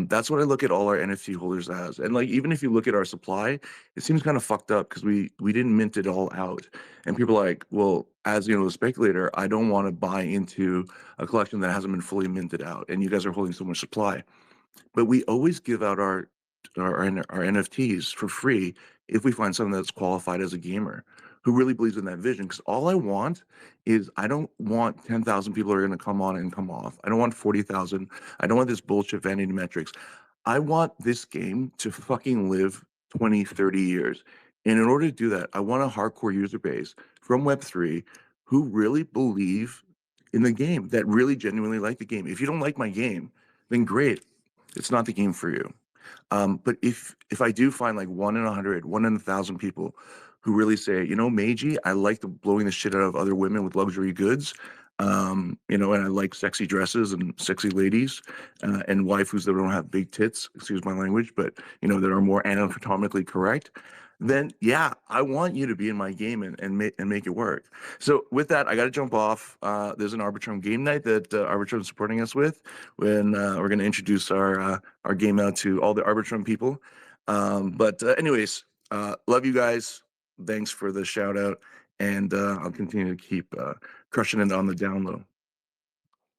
that's what I look at all our NFT holders as. And like even if you look at our supply, it seems kind of fucked up because we didn't mint it all out. And people are like, well, as the speculator, I don't want to buy into a collection that hasn't been fully minted out, and you guys are holding so much supply. But we always give out our NFTs for free if we find someone that's qualified as a gamer who really believes in that vision. Because all I want is I don't want 10,000 people who are going to come on and come off. I don't want 40,000. I don't want this bullshit vanity metrics. I want this game to fucking live 20, 30 years. And in order to do that, I want a hardcore user base from Web3 who really believe in the game, that really genuinely like the game. If you don't like my game, then great. It's not the game for you. But if I do find like 1 in 100, 1 in 1,000 people who really say, Meiji, I like the blowing the shit out of other women with luxury goods, and I like sexy dresses and sexy ladies, and waifus that don't have big tits, excuse my language, but that are more anatomically correct. Then yeah, I want you to be in my game and make it work. So with that, I got to jump off. There's an Arbitrum game night that Arbitrum is supporting us with. When we're going to introduce our game out to all the Arbitrum people. But anyways, love you guys. Thanks for the shout out, and I'll continue to keep crushing it on the down low.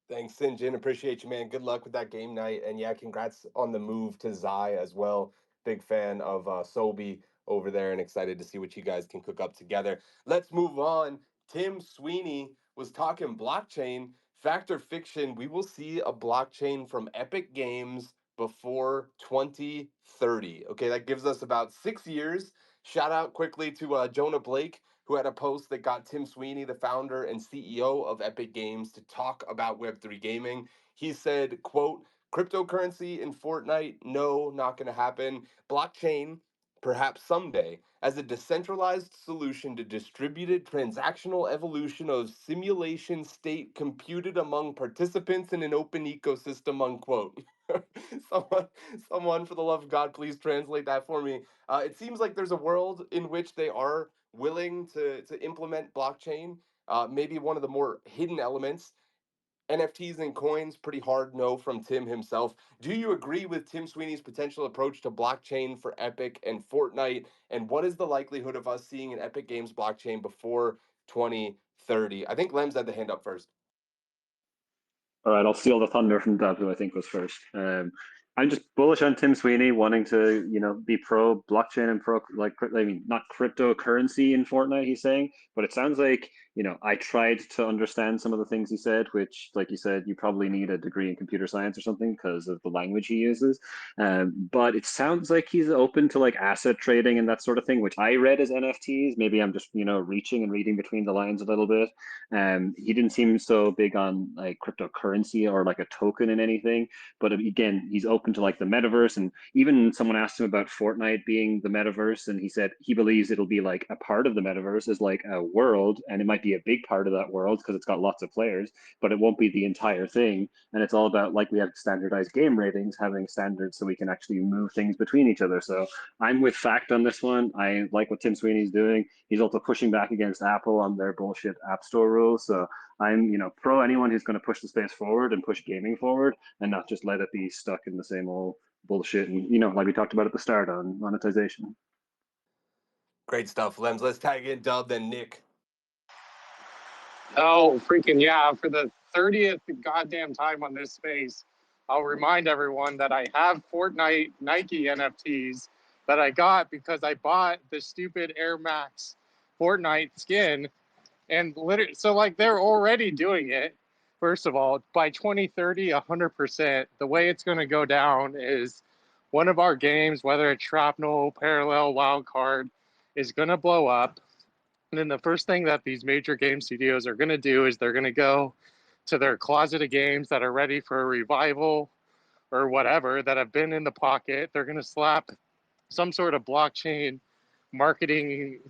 Thanks, Sinjin. Appreciate you, man. Good luck with that game night. And yeah, congrats on the move to Zai as well. Big fan of Sobi over there and excited to see what you guys can cook up together. Let's move on. Tim Sweeney was talking blockchain. Fact or fiction, we will see a blockchain from Epic Games before 2030. Okay, that gives us about 6 years. Shout out quickly to Jonah Blake, who had a post that got Tim Sweeney, the founder and CEO of Epic Games, to talk about Web3 gaming. He said, quote, cryptocurrency in Fortnite, no, not going to happen. Blockchain, perhaps someday, as a decentralized solution to distributed transactional evolution of simulation state computed among participants in an open ecosystem, unquote. someone, someone, for the love of God, please translate that for me. It seems like there's a world in which they are willing to implement blockchain. Maybe one of the more hidden elements. NFTs and coins, pretty hard no from Tim himself. Do you agree with Tim Sweeney's potential approach to blockchain for Epic and Fortnite? And what is the likelihood of us seeing an Epic Games blockchain before 2030? I think Lem's had the hand up first. All right, I'll steal the thunder from Dub, who I think was first. I'm just bullish on Tim Sweeney wanting to, be pro blockchain and pro not cryptocurrency in Fortnite. He's saying, but it sounds like I tried to understand some of the things he said, which, like you said, you probably need a degree in computer science or something because of the language he uses. But it sounds like he's open to like asset trading and that sort of thing, which I read as NFTs. Maybe I'm just reaching and reading between the lines a little bit. He didn't seem so big on like cryptocurrency or like a token in anything. But again, he's open to like the metaverse. And even someone asked him about Fortnite being the metaverse, and he said he believes it'll be like a part of the metaverse is like a world, and it might be a big part of that world because it's got lots of players, but it won't be the entire thing. And it's all about, like we have standardized game ratings, having standards so we can actually move things between each other. So I'm with Fact on this one. I like what Tim Sweeney's doing. He's also pushing back against Apple on their bullshit App Store rules. So I'm, pro anyone who's going to push the space forward and push gaming forward and not just let it be stuck in the same old bullshit. And, like we talked about at the start on monetization. Great stuff, Lems. Let's tag in Dub, then Nick. Oh, freaking yeah. For the 30th goddamn time on this space, I'll remind everyone that I have Fortnite Nike NFTs that I got because I bought the stupid Air Max Fortnite skin. And literally, so like they're already doing it. First of all, by 2030, 100%, the way it's going to go down is one of our games, whether it's Shrapnel, Parallel, Wildcard, is going to blow up. And then the first thing that these major game studios are going to do is they're going to go to their closet of games that are ready for a revival or whatever that have been in the pocket. They're going to slap some sort of blockchain marketing,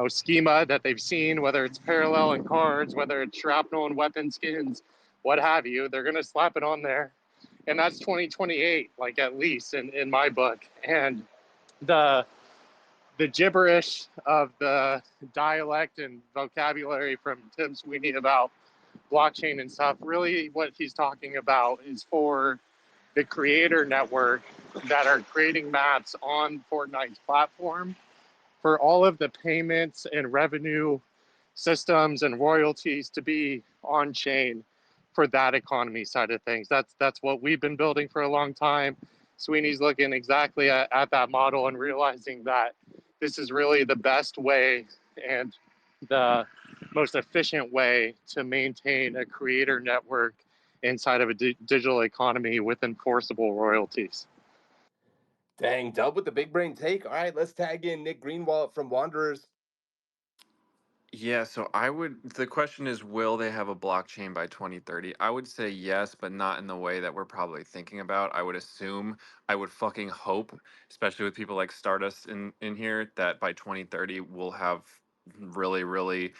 schema that they've seen, whether it's Parallel and cards, whether it's Shrapnel and weapon skins, what have you. They're going to slap it on there. And that's 2028, like at least in my book. And the gibberish of the dialect and vocabulary from Tim Sweeney about blockchain and stuff, really what he's talking about is for the creator network that are creating maps on Fortnite's platform for all of the payments and revenue systems and royalties to be on chain for that economy side of things. That's what we've been building for a long time. Sweeney's looking exactly at that model and realizing that this is really the best way and the most efficient way to maintain a creator network inside of a digital economy with enforceable royalties. Dang, Dub with the big brain take. All right, let's tag in Nick Greenwald from Wanderers. Yeah, so the question is, will they have a blockchain by 2030? I would say yes, but not in the way that we're probably thinking about. I would assume, I would fucking hope, especially with people like Stardust in here, that by 2030 we'll have really, really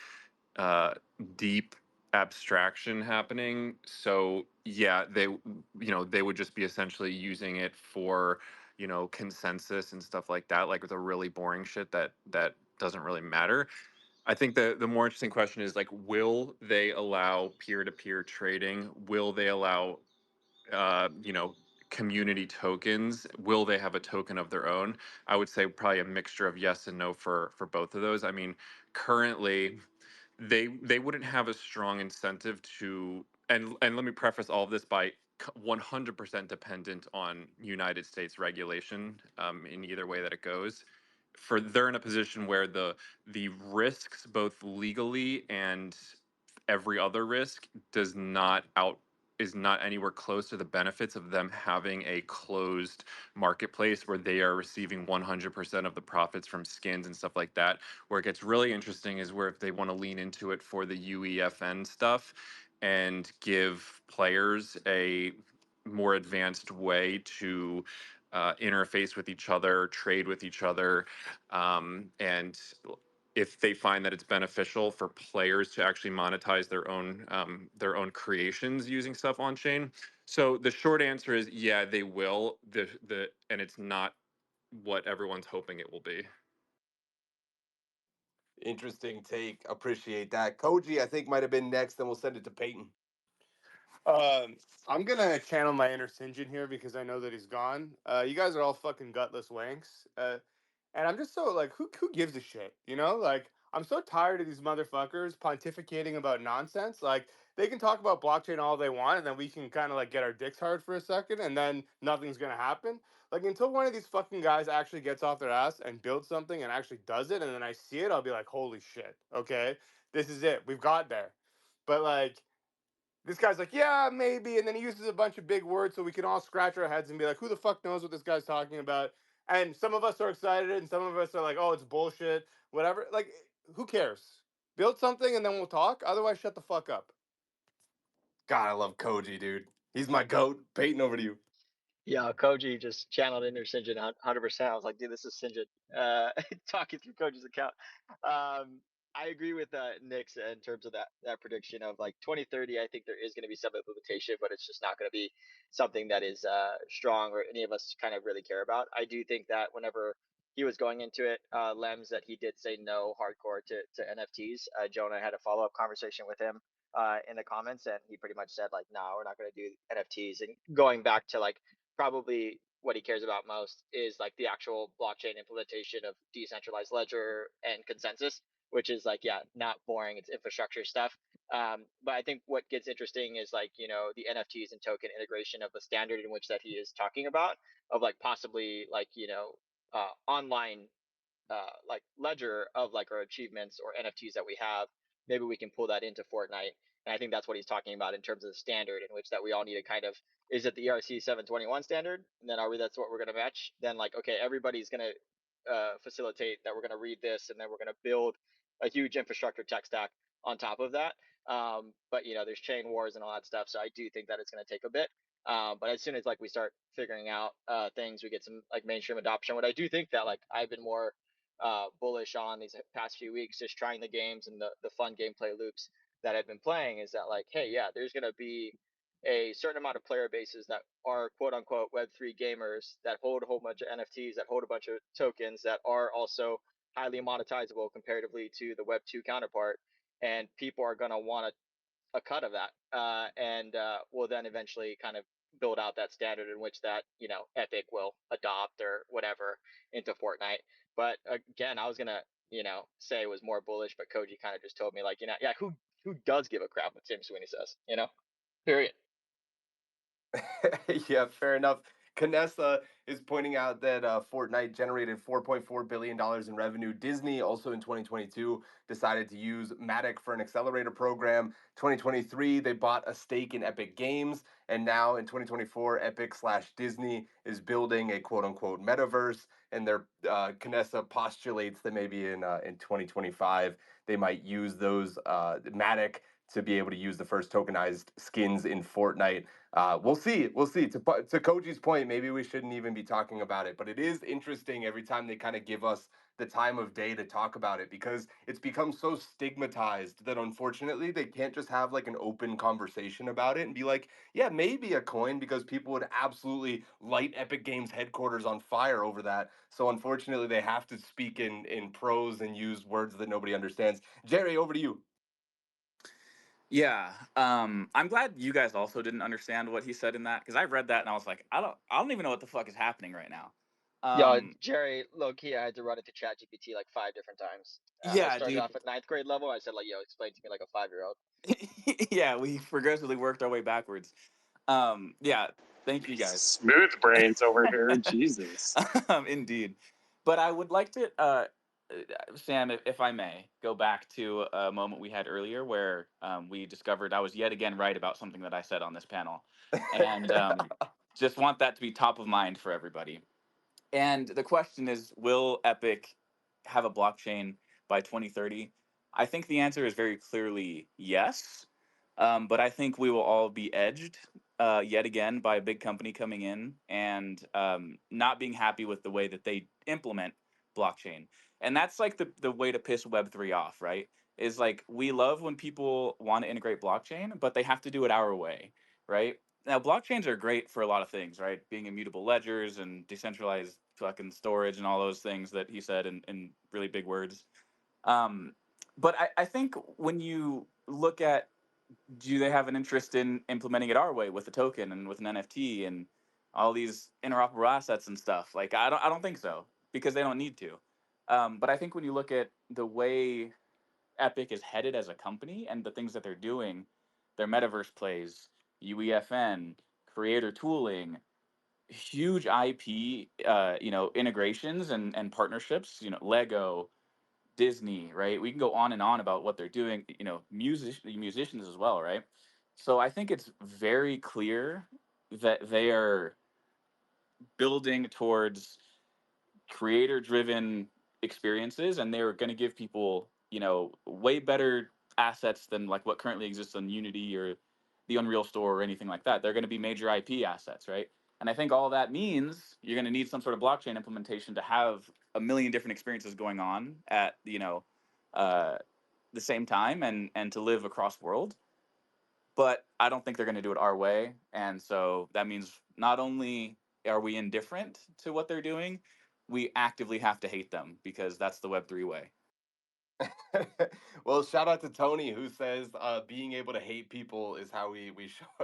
uh, deep abstraction happening. So yeah, they would just be essentially using it for, consensus and stuff like that, like the really boring shit that doesn't really matter. I think the more interesting question is like, will they allow peer-to-peer trading? Will they allow, you know, community tokens? Will they have a token of their own? I would say probably a mixture of yes and no for both of those. I mean, currently, they wouldn't have a strong incentive to, and let me preface all of this by 100% dependent on United States regulation, in either way that it goes. For they're in a position where the risks, both legally and every other risk, does not out is not anywhere close to the benefits of them having a closed marketplace where they are receiving 100% of the profits from skins and stuff like that. Where it gets really interesting is where if they want to lean into it for the UEFN stuff and give players a more advanced way to interface with each other, trade with each other, and if they find that it's beneficial for players to actually monetize their own creations using stuff on chain. So the short answer is yeah, they will. And it's not what everyone's hoping it will be. Interesting take. Appreciate that. Koji, I think might have been next, then we'll send it to Peyton. I'm gonna channel my inner Sinjin here because I know that he's gone. You guys are all fucking gutless wanks. And I'm just so like, who gives a shit? You know, like I'm so tired of these motherfuckers pontificating about nonsense. Like they can talk about blockchain all they want, and then we can kind of like get our dicks hard for a second, and then nothing's gonna happen. Like until one of these fucking guys actually gets off their ass and builds something and actually does it, and then I see it, I'll be like, holy shit, okay, this is it. We've got there. But like this guy's like, yeah, maybe, and then he uses a bunch of big words so we can all scratch our heads and be like, who the fuck knows what this guy's talking about? And some of us are excited, and some of us are like, oh, it's bullshit, whatever. Like, who cares? Build something, and then we'll talk. Otherwise, shut the fuck up. God, I love Koji, dude. He's my goat. Peyton, over to you. Yeah, Koji just channeled into Sinjin 100%. I was like, dude, this is Sinjin talking through Koji's account. I agree with Nick's in terms of that prediction of like 2030. I think there is going to be some implementation, but it's just not going to be something that is strong or any of us kind of really care about. I do think that whenever he was going into it, Lems, that he did say no hardcore to NFTs. Jonah had a follow up conversation with him in the comments, and he pretty much said like, no, we're not going to do NFTs. And going back to like probably what he cares about most is like the actual blockchain implementation of decentralized ledger and consensus, which is like, yeah, not boring. It's infrastructure stuff. But I think what gets interesting is like, you know, the NFTs and token integration of the standard in which that he is talking about, of like possibly like, you know, online like ledger of like our achievements or NFTs that we have. Maybe we can pull that into Fortnite. And I think that's what he's talking about in terms of the standard in which that we all need to kind of, is it the ERC 721 standard? And then are we, that's what we're going to match? Then like, okay, everybody's going to facilitate that. We're going to read this, and then we're going to build a huge infrastructure tech stack on top of that. But you know, there's chain wars and all that stuff. So I do think that it's going to take a bit. But as soon as like we start figuring out things, we get some like mainstream adoption. What I do think that like I've been more bullish on these past few weeks, just trying the games and the fun gameplay loops that I've been playing, is that like, hey, yeah, there's going to be a certain amount of player bases that are quote unquote Web3 gamers that hold a whole bunch of NFTs, that hold a bunch of tokens that are also highly monetizable comparatively to the Web2 counterpart. And people are going to want a cut of that, and will then eventually kind of build out that standard in which that, you know, Epic will adopt or whatever into Fortnite. But again, I was gonna, you know, say it was more bullish, but Koji kind of just told me like, you know, yeah, who does give a crap what Tim Sweeney says, you know? Period. Yeah, fair enough. Canessa is pointing out that Fortnite generated $4.4 billion in revenue. Disney also in 2022 decided to use Matic for an accelerator program. 2023, they bought a stake in Epic Games. And now in 2024, Epic slash Disney is building a quote unquote metaverse. And their Canessa postulates that maybe in 2025, they might use those Matic to be able to use the first tokenized skins in Fortnite. We'll see. We'll see. To Koji's point, maybe we shouldn't even be talking about it, but it is interesting every time they kind of give us the time of day to talk about it, because it's become so stigmatized that unfortunately they can't just have like an open conversation about it and be like, yeah, maybe a coin, because people would absolutely light Epic Games headquarters on fire over that. So unfortunately, they have to speak in prose and use words that nobody understands. Jerry, over to you. Yeah, I'm glad you guys also didn't understand what he said in that, because I read that and I was like, I don't even know what the fuck is happening right now. Yo, Jerry, low key, I had to run it to ChatGPT like 5 different times. I Yeah, started dude. off at ninth grade level. I said like, yo, explain to me like a 5-year-old. Yeah, we progressively worked our way backwards. Yeah, thank you guys. Smooth brains over here. Jesus. Indeed. But I would like to, Sam, if I may, go back to a moment we had earlier where we discovered I was yet again right about something that I said on this panel. And just want that to be top of mind for everybody. And the question is, will Epic have a blockchain by 2030? I think the answer is very clearly yes. But I think we will all be edged yet again by a big company coming in and not being happy with the way that they implement blockchain. And that's like the way to piss Web3 off, right? Is like we love when people want to integrate blockchain, but they have to do it our way, right? Now, blockchains are great for a lot of things, right? Being immutable ledgers and decentralized fucking storage and all those things that he said in really big words. Um, but I think when you look at, do they have an interest in implementing it our way with a token and with an NFT and all these interoperable assets and stuff? Like, I don't think so, because they don't need to. But I think when you look at the way Epic is headed as a company and the things that they're doing, their metaverse plays, UEFN, creator tooling, huge IP, integrations and partnerships. Lego, Disney, right? We can go on and on about what they're doing. Musicians as well, right? So I think it's very clear that they are building towards creator driven experiences, and they're going to give people way better assets than like what currently exists on Unity or the Unreal Store or anything like that. They're going to be major IP assets, right? And I think all that means you're going to need some sort of blockchain implementation to have a million different experiences going on at uh, the same time, and to live across world. But I don't think they're going to do it our way. And so that means not only are we indifferent to what they're doing, we actively have to hate them, because that's the Web3 way. Well, shout out to Tony, who says being able to hate people is how we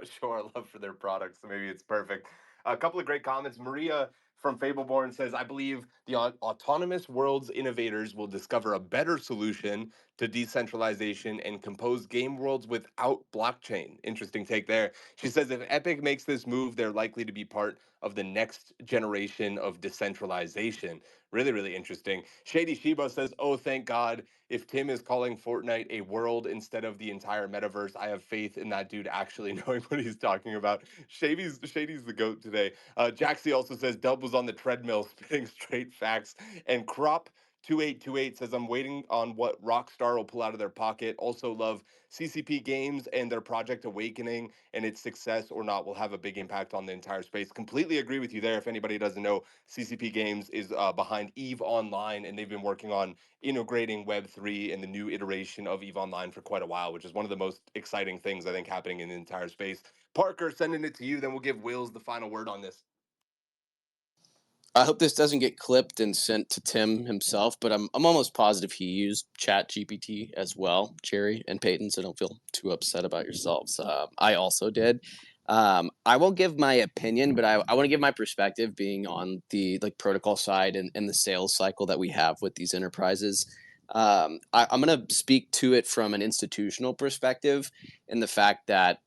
show our love for their products. So maybe it's perfect. A couple of great comments. Maria from Fableborn says, I believe the autonomous world's innovators will discover a better solution to decentralization and compose game worlds without blockchain. Interesting take there. She says, if Epic makes this move, they're likely to be part of the next generation of decentralization. Really, really interesting. Shady Shiba says, oh, thank God. If Tim is calling Fortnite a world instead of the entire metaverse, I have faith in that dude actually knowing what he's talking about. Shady's the goat today. Jaxie also says Dub was on the treadmill spitting straight facts. And Crop 2828 says, I'm waiting on what Rockstar will pull out of their pocket. Also love CCP Games and their Project Awakening, and its success or not will have a big impact on the entire space. Completely agree with you there. If anybody doesn't know, CCP Games is behind EVE Online, and they've been working on integrating Web3 and the new iteration of EVE Online for quite a while, which is one of the most exciting things I think happening in the entire space. Parker, sending it to you, then we'll give Wills the final word on this. I hope this doesn't get clipped and sent to Tim himself, but I'm almost positive he used Chat GPT as well, Jerry and Peyton, so don't feel too upset about yourselves. I also did. I won't give my opinion, but I want to give my perspective, being on the like protocol side and the sales cycle that we have with these enterprises. I'm going to speak to it from an institutional perspective, in the fact that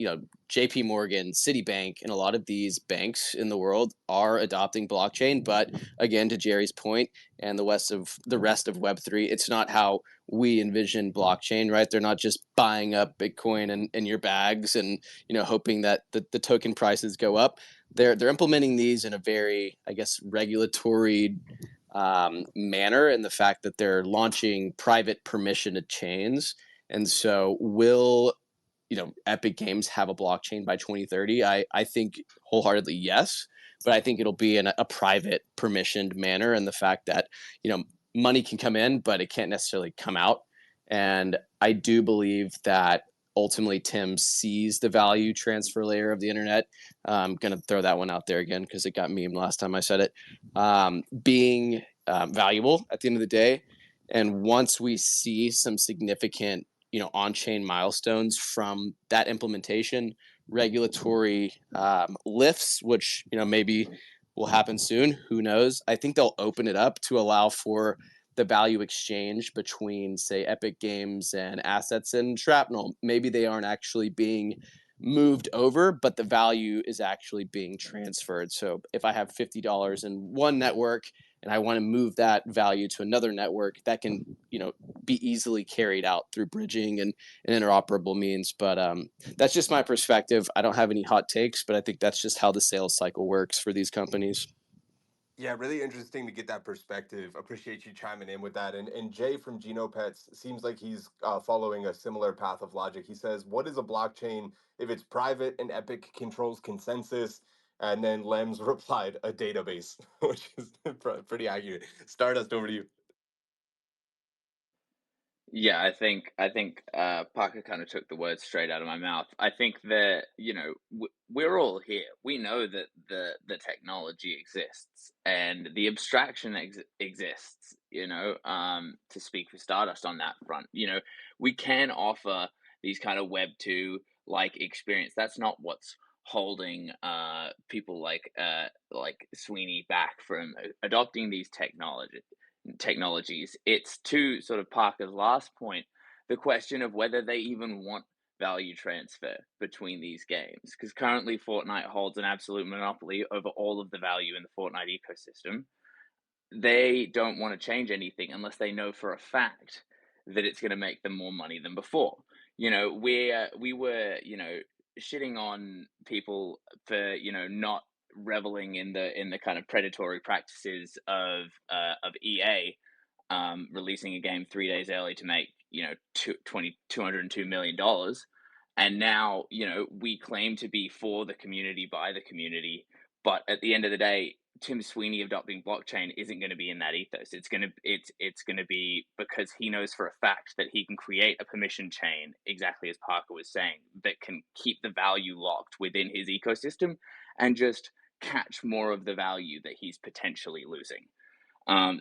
JP Morgan, Citibank, and a lot of these banks in the world are adopting blockchain. But again, to Jerry's point, and the rest of Web3, it's not how we envision blockchain, right? They're not just buying up Bitcoin in your bags and hoping that the token prices go up. They're implementing these in a very, I guess, regulatory manner, in the fact that they're launching private permissioned chains. And so will Epic Games have a blockchain by 2030? I think wholeheartedly yes, but I think it'll be in a private permissioned manner, and the fact that money can come in, but it can't necessarily come out. And I do believe that ultimately Tim sees the value transfer layer of the internet. I'm going to throw that one out there again because it got memed last time I said it. Being valuable at the end of the day. And once we see some significant on-chain milestones from that implementation, regulatory lifts, which maybe will happen soon, who knows, I think they'll open it up to allow for the value exchange between, say, Epic Games and assets in Shrapnel. Maybe they aren't actually being moved over, but the value is actually being transferred. So if I have $50 in one network and I want to move that value to another network, that can be easily carried out through bridging and interoperable means. But that's just my perspective. I don't have any hot takes, but I think that's just how the sales cycle works for these companies. Yeah, really interesting to get that perspective. Appreciate you chiming in with that. And Jay from GenoPets seems like he's following a similar path of logic. He says, "What is a blockchain if it's private and Epic controls consensus? And then Lems replied, a database, which is pretty accurate. Stardust, over to you. Yeah, I think Parker kind of took the words straight out of my mouth. I think that we're all here. We know that the technology exists and the abstraction exists. To speak for Stardust on that front, we can offer these kind of Web 2 like experience. That's not what's holding people like Sweeney back from adopting these technologies. It's to sort of Parker's last point, the question of whether they even want value transfer between these games. Because currently, Fortnite holds an absolute monopoly over all of the value in the Fortnite ecosystem. They don't want to change anything unless they know for a fact that it's going to make them more money than before. We were shitting on people for not reveling in the kind of predatory practices of EA, releasing a game 3 days early to make $202 million. And now we claim to be for the community, by the community, but at the end of the day, Tim Sweeney adopting blockchain isn't going to be in that ethos. It's going to be because he knows for a fact that he can create a permission chain, exactly as Parker was saying, that can keep the value locked within his ecosystem and just catch more of the value that he's potentially losing.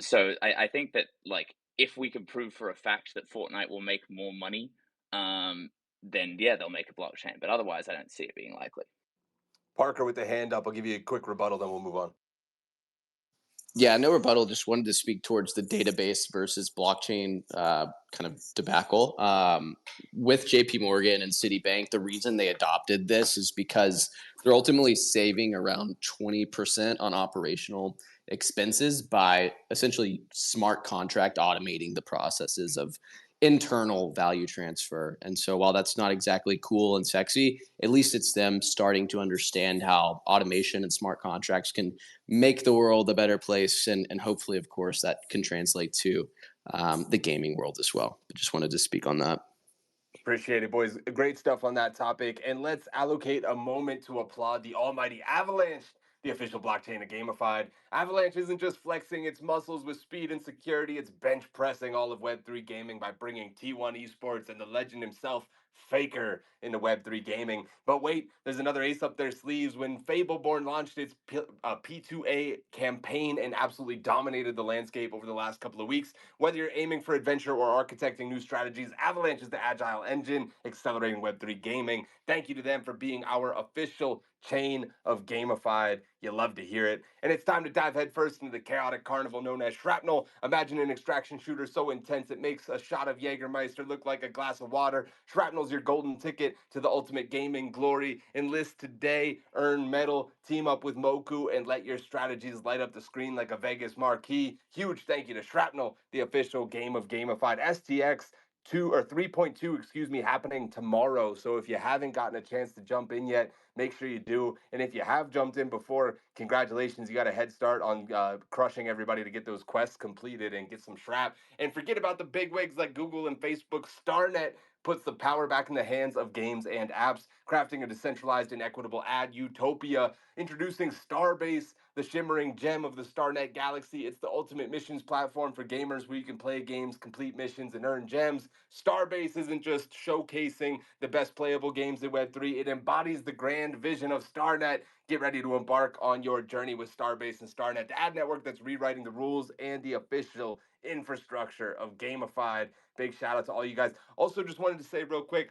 So I think that, like, if we can prove for a fact that Fortnite will make more money, then yeah, they'll make a blockchain. But otherwise, I don't see it being likely. Parker with the hand up. I'll give you a quick rebuttal, then we'll move on. Yeah, no rebuttal. Just wanted to speak towards the database versus blockchain kind of debacle. With JP Morgan and Citibank, the reason they adopted this is because they're ultimately saving around 20% on operational expenses by essentially smart contract automating the processes of internal value transfer. And so while that's not exactly cool and sexy, at least it's them starting to understand how automation and smart contracts can make the world a better place. And hopefully, of course, that can translate to the gaming world as well. I just wanted to speak on that. Appreciate it, boys. Great stuff on that topic. And let's allocate a moment to applaud the almighty Avalanche, the official blockchain of Gamified. Avalanche isn't just flexing its muscles with speed and security, it's bench pressing all of Web3 gaming by bringing T1 Esports and the legend himself, Faker, into Web3 gaming. But wait, there's another ace up their sleeves. When Fableborn launched its P2A campaign and absolutely dominated the landscape over the last couple of weeks, whether you're aiming for adventure or architecting new strategies, Avalanche is the agile engine accelerating Web3 gaming. Thank you to them for being our official chain of Gamified. You love to hear it. And it's time to dive headfirst into the chaotic carnival known as Shrapnel. Imagine an extraction shooter so intense it makes a shot of Jägermeister look like a glass of water. Shrapnel's your golden ticket to the ultimate gaming glory. Enlist today, earn medal, team up with Moku, and let your strategies light up the screen like a Vegas marquee. Huge thank you to Shrapnel, the official game of Gamified. STX 2 or 3.2, excuse me, happening tomorrow. So if you haven't gotten a chance to jump in yet, make sure you do. And if you have jumped in before, congratulations, you got a head start on crushing everybody to get those quests completed and get some Shrap. And forget about the big wigs like Google and Facebook. StarNet puts the power back in the hands of games and apps, crafting a decentralized and equitable ad utopia. Introducing Starbase, the shimmering gem of the StarNet galaxy. It's the ultimate missions platform for gamers where you can play games, complete missions, and earn gems. Starbase isn't just showcasing the best playable games in Web3, it embodies the grand vision of StarNet. Get ready to embark on your journey with Starbase and StarNet, the ad network that's rewriting the rules and the official infrastructure of Gamified. Big shout out to all you guys. Also, just wanted to say real quick,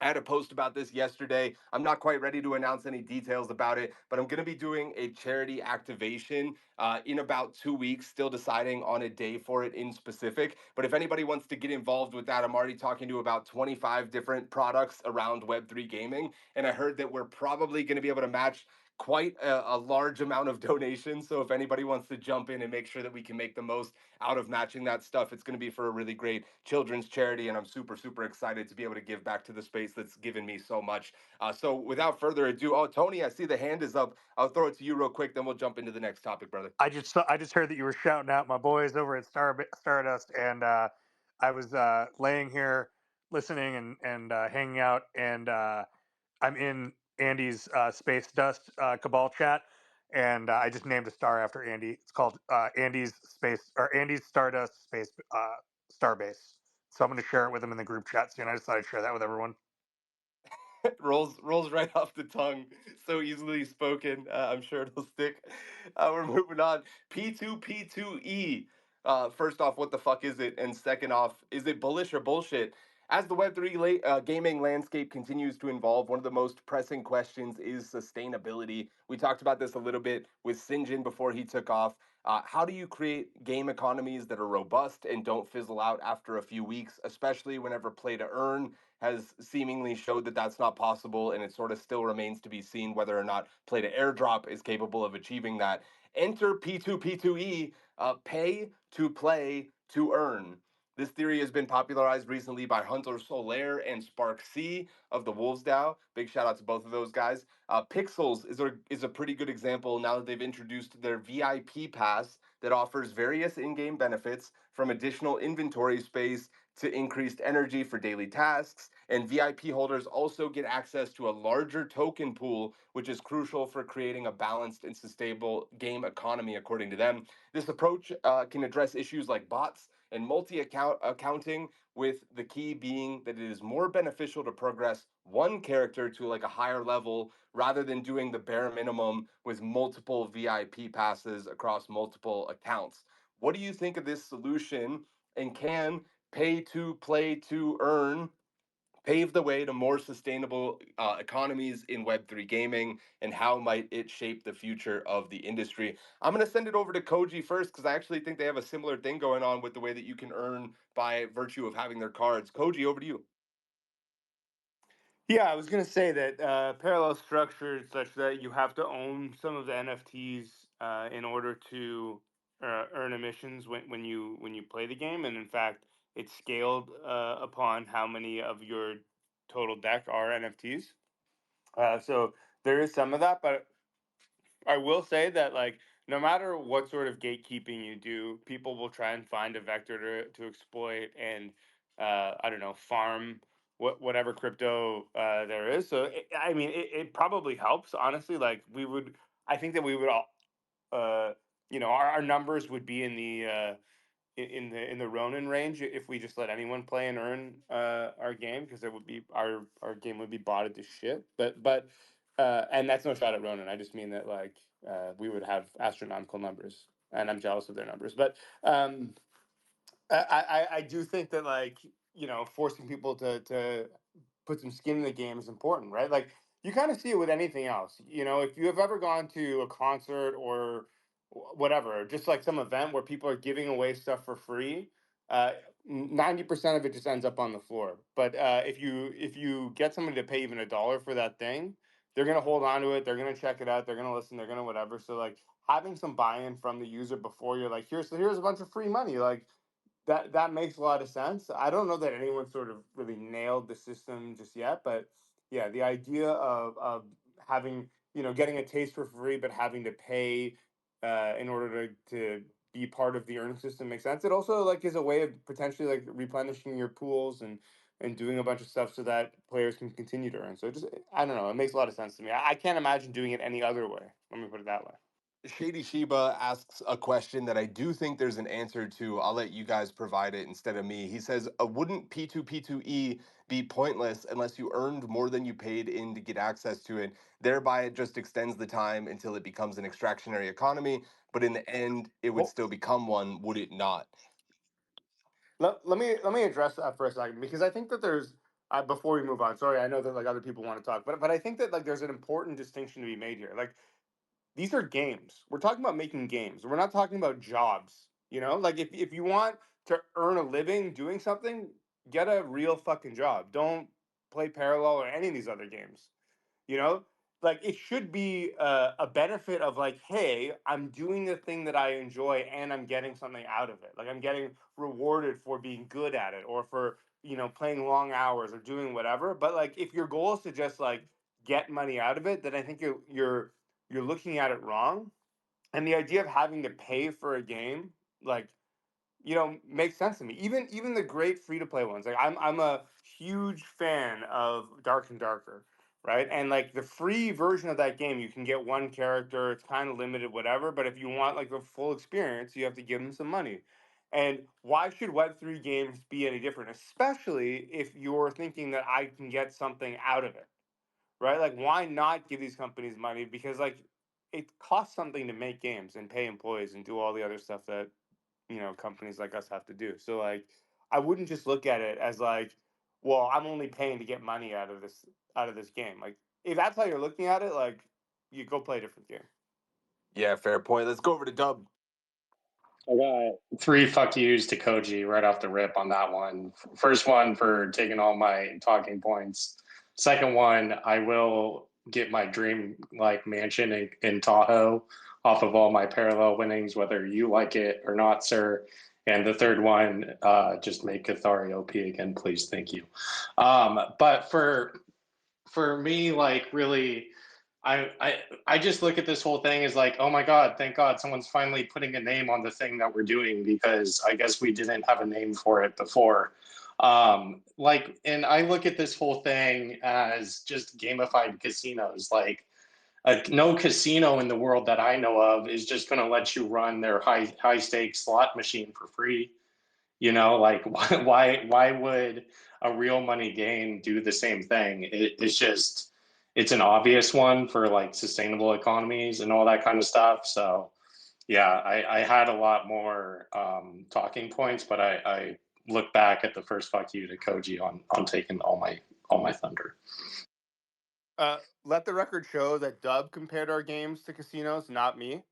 I had a post about this yesterday. I'm not quite ready to announce any details about it, but I'm going to be doing a charity activation in about 2 weeks, still deciding on a day for it in specific. But if anybody wants to get involved with that, I'm already talking to about 25 different products around Web3 gaming. And I heard that we're probably going to be able to match quite a large amount of donations. So if anybody wants to jump in and make sure that we can make the most out of matching that stuff, it's going to be for a really great children's charity. And I'm super, super excited to be able to give back to the space that's given me so much. So without further ado, oh, Tony, I see the hand is up. I'll throw it to you real quick, then we'll jump into the next topic, brother. I just heard that you were shouting out my boys over at Stardust, and I was laying here listening and hanging out, and I'm in Andy's Space Dust Cabal chat, and I just named a star after Andy. It's called Andy's Stardust Space Starbase. So I'm going to share it with him in the group chat soon. I just thought I'd share that with everyone. rolls right off the tongue, so easily spoken. I'm sure it'll stick. We're moving on. P2P2E. First off, what the fuck is it? And second off, is it bullish or bullshit? As the Web3 gaming landscape continues to evolve, one of the most pressing questions is sustainability. We talked about this a little bit with Sinjin before he took off. How do you create game economies that are robust and don't fizzle out after a few weeks, especially whenever play to earn has seemingly showed that that's not possible, and it sort of still remains to be seen whether or not play to airdrop is capable of achieving that. Enter P2P2E, pay to play to earn. This theory has been popularized recently by Hunter Solaire and Spark C of the Wolves DAO. Big shout out to both of those guys. Pixels is a pretty good example now that they've introduced their VIP pass that offers various in game benefits from additional inventory space to increased energy for daily tasks. And VIP holders also get access to a larger token pool, which is crucial for creating a balanced and sustainable game economy, according to them. This approach can address issues like bots and multi-account accounting, with the key being that it is more beneficial to progress one character to like a higher level rather than doing the bare minimum with multiple VIP passes across multiple accounts. What do you think of this solution? And can pay to play to earn pave the way to more sustainable economies in Web3 gaming, and how might it shape the future of the industry? I'm going to send it over to Koji first because I actually think they have a similar thing going on with the way that you can earn by virtue of having their cards. Koji, over to you. Yeah, I was gonna say that parallel structured such that you have to own some of the NFTs in order to earn emissions when you play the game, and in fact, it's scaled upon how many of your total deck are NFTs. So there is some of that, but I will say that like no matter what sort of gatekeeping you do, people will try and find a vector to exploit and I don't know, farm whatever crypto there is. So I mean, it probably helps. Honestly, like I think that we would all, our numbers would be in the in the Ronin range if we just let anyone play and earn our game, because it would be our game would be botted to shit. But and that's no shot at Ronin. I just mean that like we would have astronomical numbers, and I'm jealous of their numbers. But I do think that like forcing people to put some skin in the game is important, right? Like you kind of see it with anything else. If you have ever gone to a concert or whatever, just like some event where people are giving away stuff for free, 90% of it just ends up on the floor. But if you get somebody to pay even $1 for that thing, they're gonna hold on to it. They're gonna check it out. They're gonna listen. They're gonna whatever. So like having some buy-in from the user before you're like, here's a bunch of free money, like that makes a lot of sense. I don't know that anyone sort of really nailed the system just yet, but yeah, the idea of having getting a taste for free but having to pay in order to be part of the earning system makes sense. It also like is a way of potentially like replenishing your pools and doing a bunch of stuff so that players can continue to earn. So it just I don't know, it makes a lot of sense to me. I can't imagine doing it any other way. Let me put it that way. Shady Shiba asks a question that I do think there's an answer to. I'll let you guys provide it instead of me. He says, wouldn't P2P2E be pointless unless you earned more than you paid in to get access to it? Thereby, it just extends the time until it becomes an extractionary economy. But in the end, it would Well, still become one, would it not? let me address that for a second, because I think that there's before we move on. Sorry, I know that like other people want to talk, but I think that like there's an important distinction to be made here. Like these are games. We're talking about making games. We're not talking about jobs. Like if you want to earn a living doing something, get a real fucking job. Don't play parallel or any of these other games. you know like it should be a benefit of like, hey, I'm doing the thing that I enjoy and I'm getting something out of it, like I'm getting rewarded for being good at it or for playing long hours or doing whatever. But like if your goal is to just like get money out of it, then I think you're looking at it wrong. And the idea of having to pay for a game, like, makes sense to me. Even the great free to play ones. Like I'm a huge fan of Dark and Darker. right? And like the free version of that game, you can get one character, it's kind of limited, whatever. But if you want like the full experience, you have to give them some money. And why should Web3 games be any different? Especially if you're thinking that I can get something out of it, right? Like, why not give these companies money? Because like it costs something to make games and pay employees and do all the other stuff that companies like us have to do. So like I wouldn't just look at it as like, well, I'm only paying to get money out of this game. Like if that's how you're looking at it, like you go play a different game. Yeah, fair point. Let's go over to Dub. I got 3 fuck yous to Koji right off the rip on that one. First one for taking all my talking points. Second one, I will get my dream like mansion in Tahoe off of all my parallel winnings, whether you like it or not, sir. And the third one, just make Cathari OP again, please. Thank you. But for me, like really, I just look at this whole thing as like, oh my God, thank God someone's finally putting a name on the thing that we're doing, because I guess we didn't have a name for it before. And I look at this whole thing as just gamified casinos. Like no casino in the world that I know of is just going to let you run their high stakes slot machine for free. Like why would a real money game do the same thing? It's an obvious one for like sustainable economies and all that kind of stuff. So yeah, I had a lot more talking points, but I look back at the first fuck you to Koji on taking all my thunder. Let the record show that Dub compared our games to casinos, not me.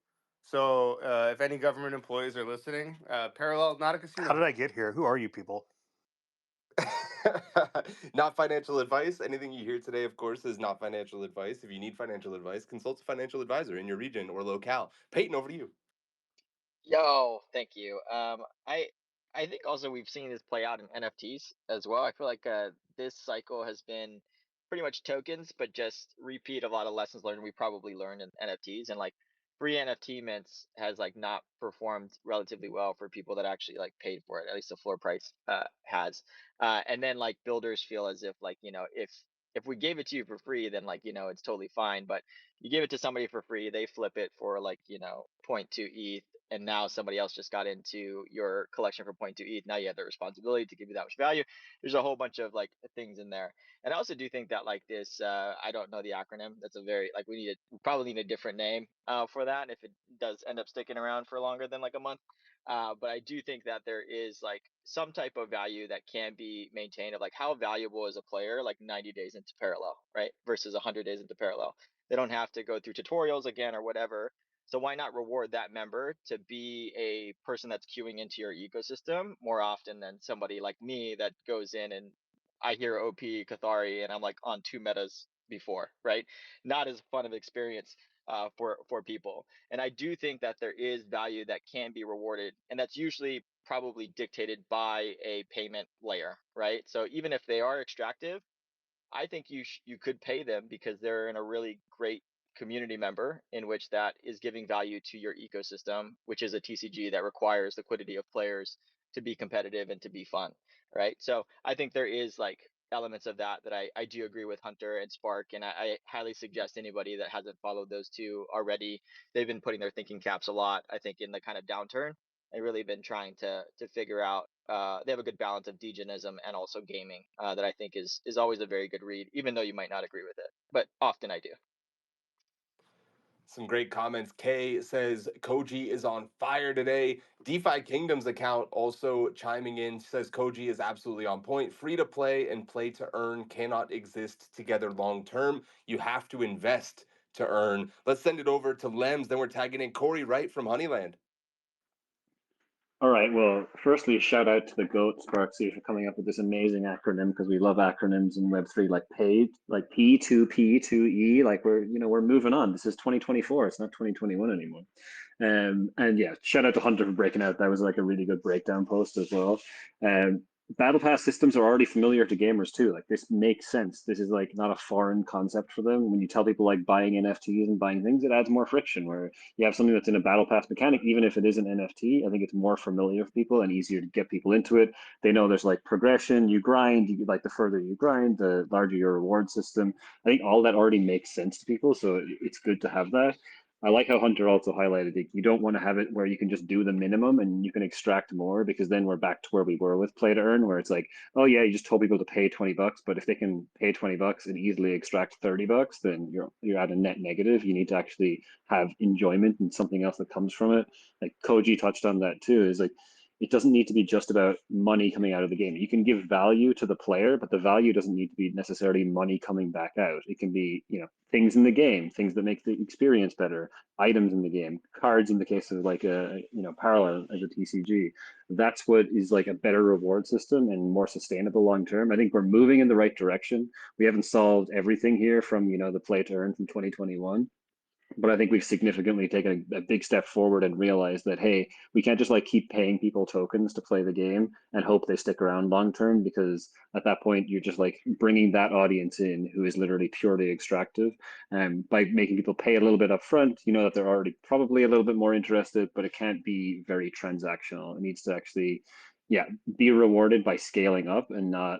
So if any government employees are listening, Parallel, not a casino. How did I get here? Who are you people? Not financial advice. Anything you hear today, of course, is not financial advice. If you need financial advice, consult a financial advisor in your region or locale. Peyton, over to you. Yo, thank you. I think also we've seen this play out in NFTs as well. I feel like this cycle has been pretty much tokens, but just repeat a lot of lessons learned we probably learned in NFTs. And like free NFT mints has like not performed relatively well for people that actually like paid for it. At least the floor price has. And then like builders feel as if like if we gave it to you for free, then like it's totally fine. But you give it to somebody for free, they flip it for like 0.2 ETH, and now somebody else just got into your collection for 0.2 ETH. Now you have the responsibility to give you that much value. There's a whole bunch of like things in there. And I also do think that like this, I don't know the acronym. That's a very like we probably need a different name for that if it does end up sticking around for longer than like a month. But I do think that there is like some type of value that can be maintained of like how valuable is a player like 90 days into parallel, right? Versus 100 days into parallel. They don't have to go through tutorials again or whatever. So why not reward that member to be a person that's queuing into your ecosystem more often than somebody like me that goes in and I hear OP Cathari and I'm like on 2 metas before, right? Not as fun of experience for people. And I do think that there is value that can be rewarded, and that's usually probably dictated by a payment layer, right? So even if they are extractive, I think you could pay them because they're in a really great community member in which that is giving value to your ecosystem, which is a TCG that requires liquidity of players to be competitive and to be fun, right? So I think there is like elements of that I do agree with Hunter and Spark, and I highly suggest anybody that hasn't followed those two already. They've been putting their thinking caps a lot, I think, in the kind of downturn. They've really been trying to figure out. They have a good balance of degenism and also gaming that I think is always a very good read, even though you might not agree with it, but often I do. Some great comments. Kay says Koji is on fire today. DeFi Kingdom's account also chiming in says Koji is absolutely on point. Free to play and play to earn cannot exist together long term. You have to invest to earn. Let's send it over to Lems. Then we're tagging in Corey Wright from Honeyland. All right. Well, firstly, shout out to the GOAT Sparksy for coming up with this amazing acronym, because we love acronyms in Web3, like paid, like P2P2E. Like we're moving on. This is 2024. It's not 2021 anymore. And yeah, shout out to Hunter for breaking out. That was like a really good breakdown post as well. battle pass systems are already familiar to gamers too. Like this makes sense. This is like not a foreign concept for them. When you tell people like buying NFTs and buying things, it adds more friction. Where you have something that's in a battle pass mechanic, even if it is an NFT, I think it's more familiar for people and easier to get people into it. They know there's like progression. You grind. You like the further you grind, the larger your reward system. I think all that already makes sense to people, so it's good to have that. I like how Hunter also highlighted it. You don't want to have it where you can just do the minimum and you can extract more, because then we're back to where we were with play to earn, where it's like, oh yeah, you just told people to pay $20, but if they can pay $20 and easily extract $30, then you're at a net negative. You need to actually have enjoyment and something else that comes from it. Like Koji touched on that too, is like it doesn't need to be just about money coming out of the game. You can give value to the player, but the value doesn't need to be necessarily money coming back out. It can be, things in the game, things that make the experience better, items in the game, cards in the case of like a, parallel as a TCG. That's what is like a better reward system and more sustainable long term. I think we're moving in the right direction. We haven't solved everything here from, the play to earn from 2021, but I think we've significantly taken a big step forward and realized that, hey, we can't just like keep paying people tokens to play the game and hope they stick around long term, because at that point you're just like bringing that audience in who is literally purely extractive. And by making people pay a little bit up front, you know that they're already probably a little bit more interested, but it can't be very transactional. It needs to actually, yeah, be rewarded by scaling up and not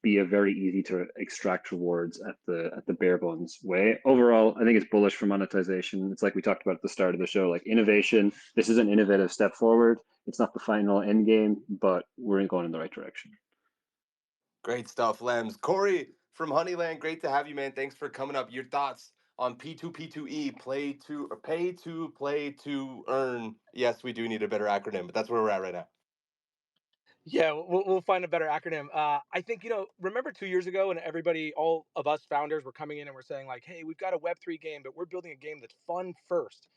be a very easy to extract rewards at the bare bones way. Overall, I think it's bullish for monetization. It's like we talked about at the start of the show, like innovation. This is an innovative step forward. It's not the final end game, but we're going in the right direction. Great stuff, Lems. Corey from Honeyland, great to have you, man. Thanks for coming up. Your thoughts on P2P2E, play to or pay to play to earn. Yes, we do need a better acronym, but that's where we're at right now. Yeah, we'll find a better acronym. I think, remember 2 years ago when everybody, all of us founders were coming in and we're saying like, hey, we've got a Web3 game, but we're building a game that's fun first,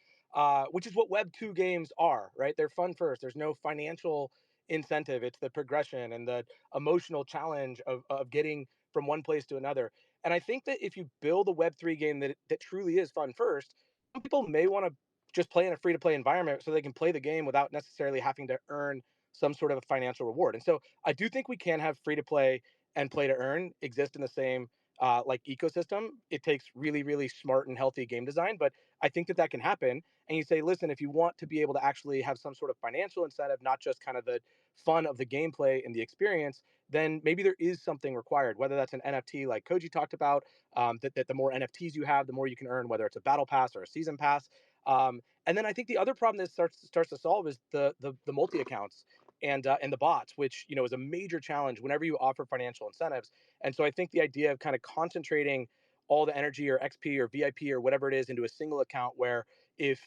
which is what Web2 games are, right? They're fun first. There's no financial incentive. It's the progression and the emotional challenge of getting from one place to another. And I think that if you build a Web3 game that truly is fun first, some people may want to just play in a free to play environment so they can play the game without necessarily having to earn some sort of financial reward. And so I do think we can have free to play and play to earn exist in the same like ecosystem. It takes really, really smart and healthy game design, but I think that can happen. And you say, listen, if you want to be able to actually have some sort of financial incentive, not just kind of the fun of the gameplay and the experience, then maybe there is something required, whether that's an NFT like Koji talked about, that the more NFTs you have, the more you can earn, whether it's a battle pass or a season pass. And then I think the other problem that starts to solve is the multi accounts and the bots, which is a major challenge whenever you offer financial incentives. And so I think the idea of kind of concentrating all the energy or XP or VIP or whatever it is into a single account, where if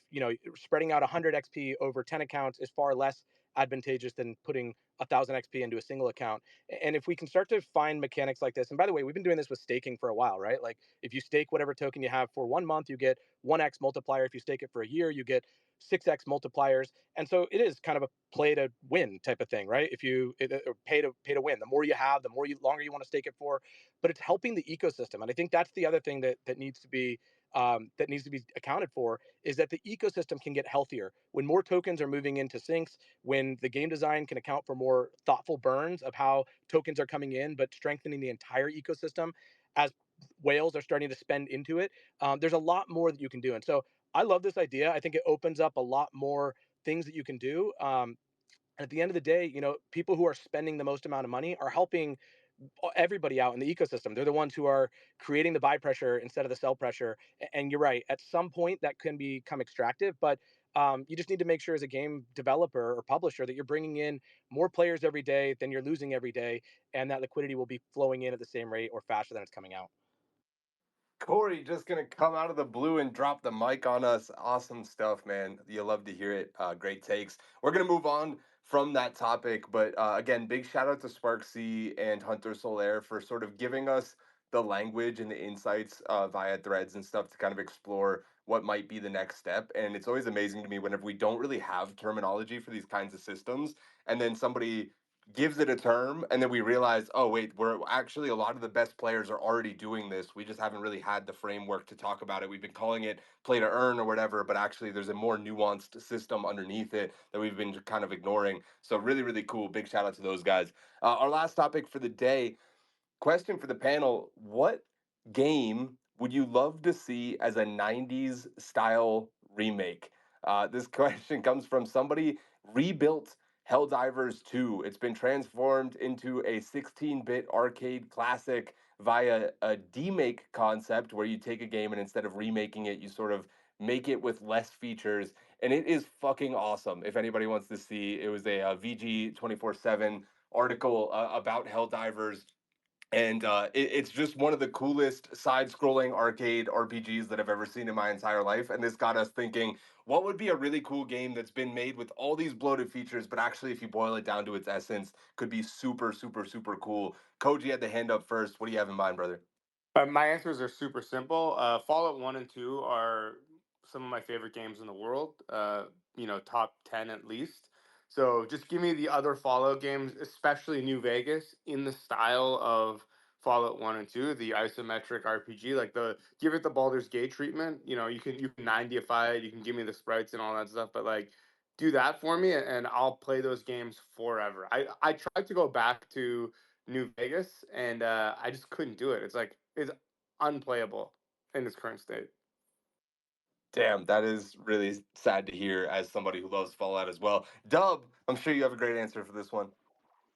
spreading out 100 XP over 10 accounts is far less advantageous than putting 1,000 XP into a single account. And if we can start to find mechanics like this, and by the way, we've been doing this with staking for a while, right? Like if you stake whatever token you have for 1 month, you get 1x multiplier. If you stake it for a year, you get 6x multipliers. And so it is kind of a play to win type of thing, right? If you pay to win, the more you have, the longer you want to stake it for. But it's helping the ecosystem, and I think that's the other thing that needs to be accounted for, is that the ecosystem can get healthier when more tokens are moving into sinks, when the game design can account for more thoughtful burns of how tokens are coming in, but strengthening the entire ecosystem as whales are starting to spend into it. There's a lot more that you can do, and so I love this idea. I think it opens up a lot more things that you can do. And at the end of the day, people who are spending the most amount of money are helping everybody out in the ecosystem. They're the ones who are creating the buy pressure instead of the sell pressure. And you're right, at some point that can become extractive, but you just need to make sure as a game developer or publisher that you're bringing in more players every day than you're losing every day, and that liquidity will be flowing in at the same rate or faster than it's coming out. Corey just gonna come out of the blue and drop the mic on us. Awesome stuff, man. You love to hear it. Great takes. We're gonna move on from that topic, but again, big shout out to Sparksy and Hunter Solaire for sort of giving us the language and the insights via threads and stuff to kind of explore what might be the next step. And it's always amazing to me whenever we don't really have terminology for these kinds of systems, and then somebody gives it a term, and then we realize, oh wait, we're actually, a lot of the best players are already doing this. We just haven't really had the framework to talk about it. We've been calling it play to earn or whatever, but actually there's a more nuanced system underneath it that we've been kind of ignoring. So really, really cool. Big shout out to those guys. Our last topic for the day. Question for the panel: what game would you love to see as a 90s style remake? This question comes from somebody rebuilt Helldivers 2. It's been transformed into a 16-bit arcade classic via a demake concept where you take a game and instead of remaking it, you sort of make it with less features. And it is fucking awesome. If anybody wants to see, it was a, VG 24/7 article about Helldivers, and it's just one of the coolest side-scrolling arcade RPGs that I've ever seen in my entire life. And this got us thinking, what would be a really cool game that's been made with all these bloated features, but actually, if you boil it down to its essence, could be super, super, super cool. Koji had the hand up first. What do you have in mind, brother? My answers are super simple. Fallout 1 and 2 are some of my favorite games in the world, top 10 at least. So just give me the other Fallout games, especially New Vegas, in the style of Fallout 1 and 2, the isometric RPG, like give it the Baldur's Gate treatment. You can 90ify it, you can give me the sprites and all that stuff, but like do that for me and I'll play those games forever. I tried to go back to New Vegas, and I just couldn't do it. It's unplayable in its current state. Damn, that is really sad to hear as somebody who loves Fallout as well. Dub, I'm sure you have a great answer for this one.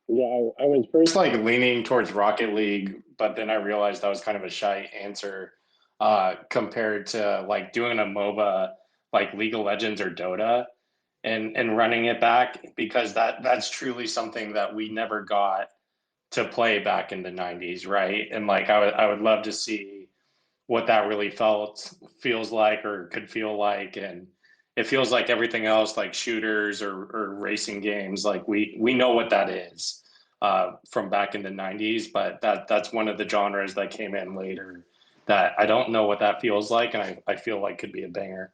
Yeah, I was first like leaning towards Rocket League, but then I realized that was kind of a shy answer compared to like doing a MOBA like League of Legends or Dota and running it back, because that's truly something that we never got to play back in the 90s, right? And like I would love to see what that really feels like or could feel like. And it feels like everything else, like shooters or racing games, like we know what that is from back in the 90s, but that's one of the genres that came in later that I don't know what that feels like, and I feel like could be a banger.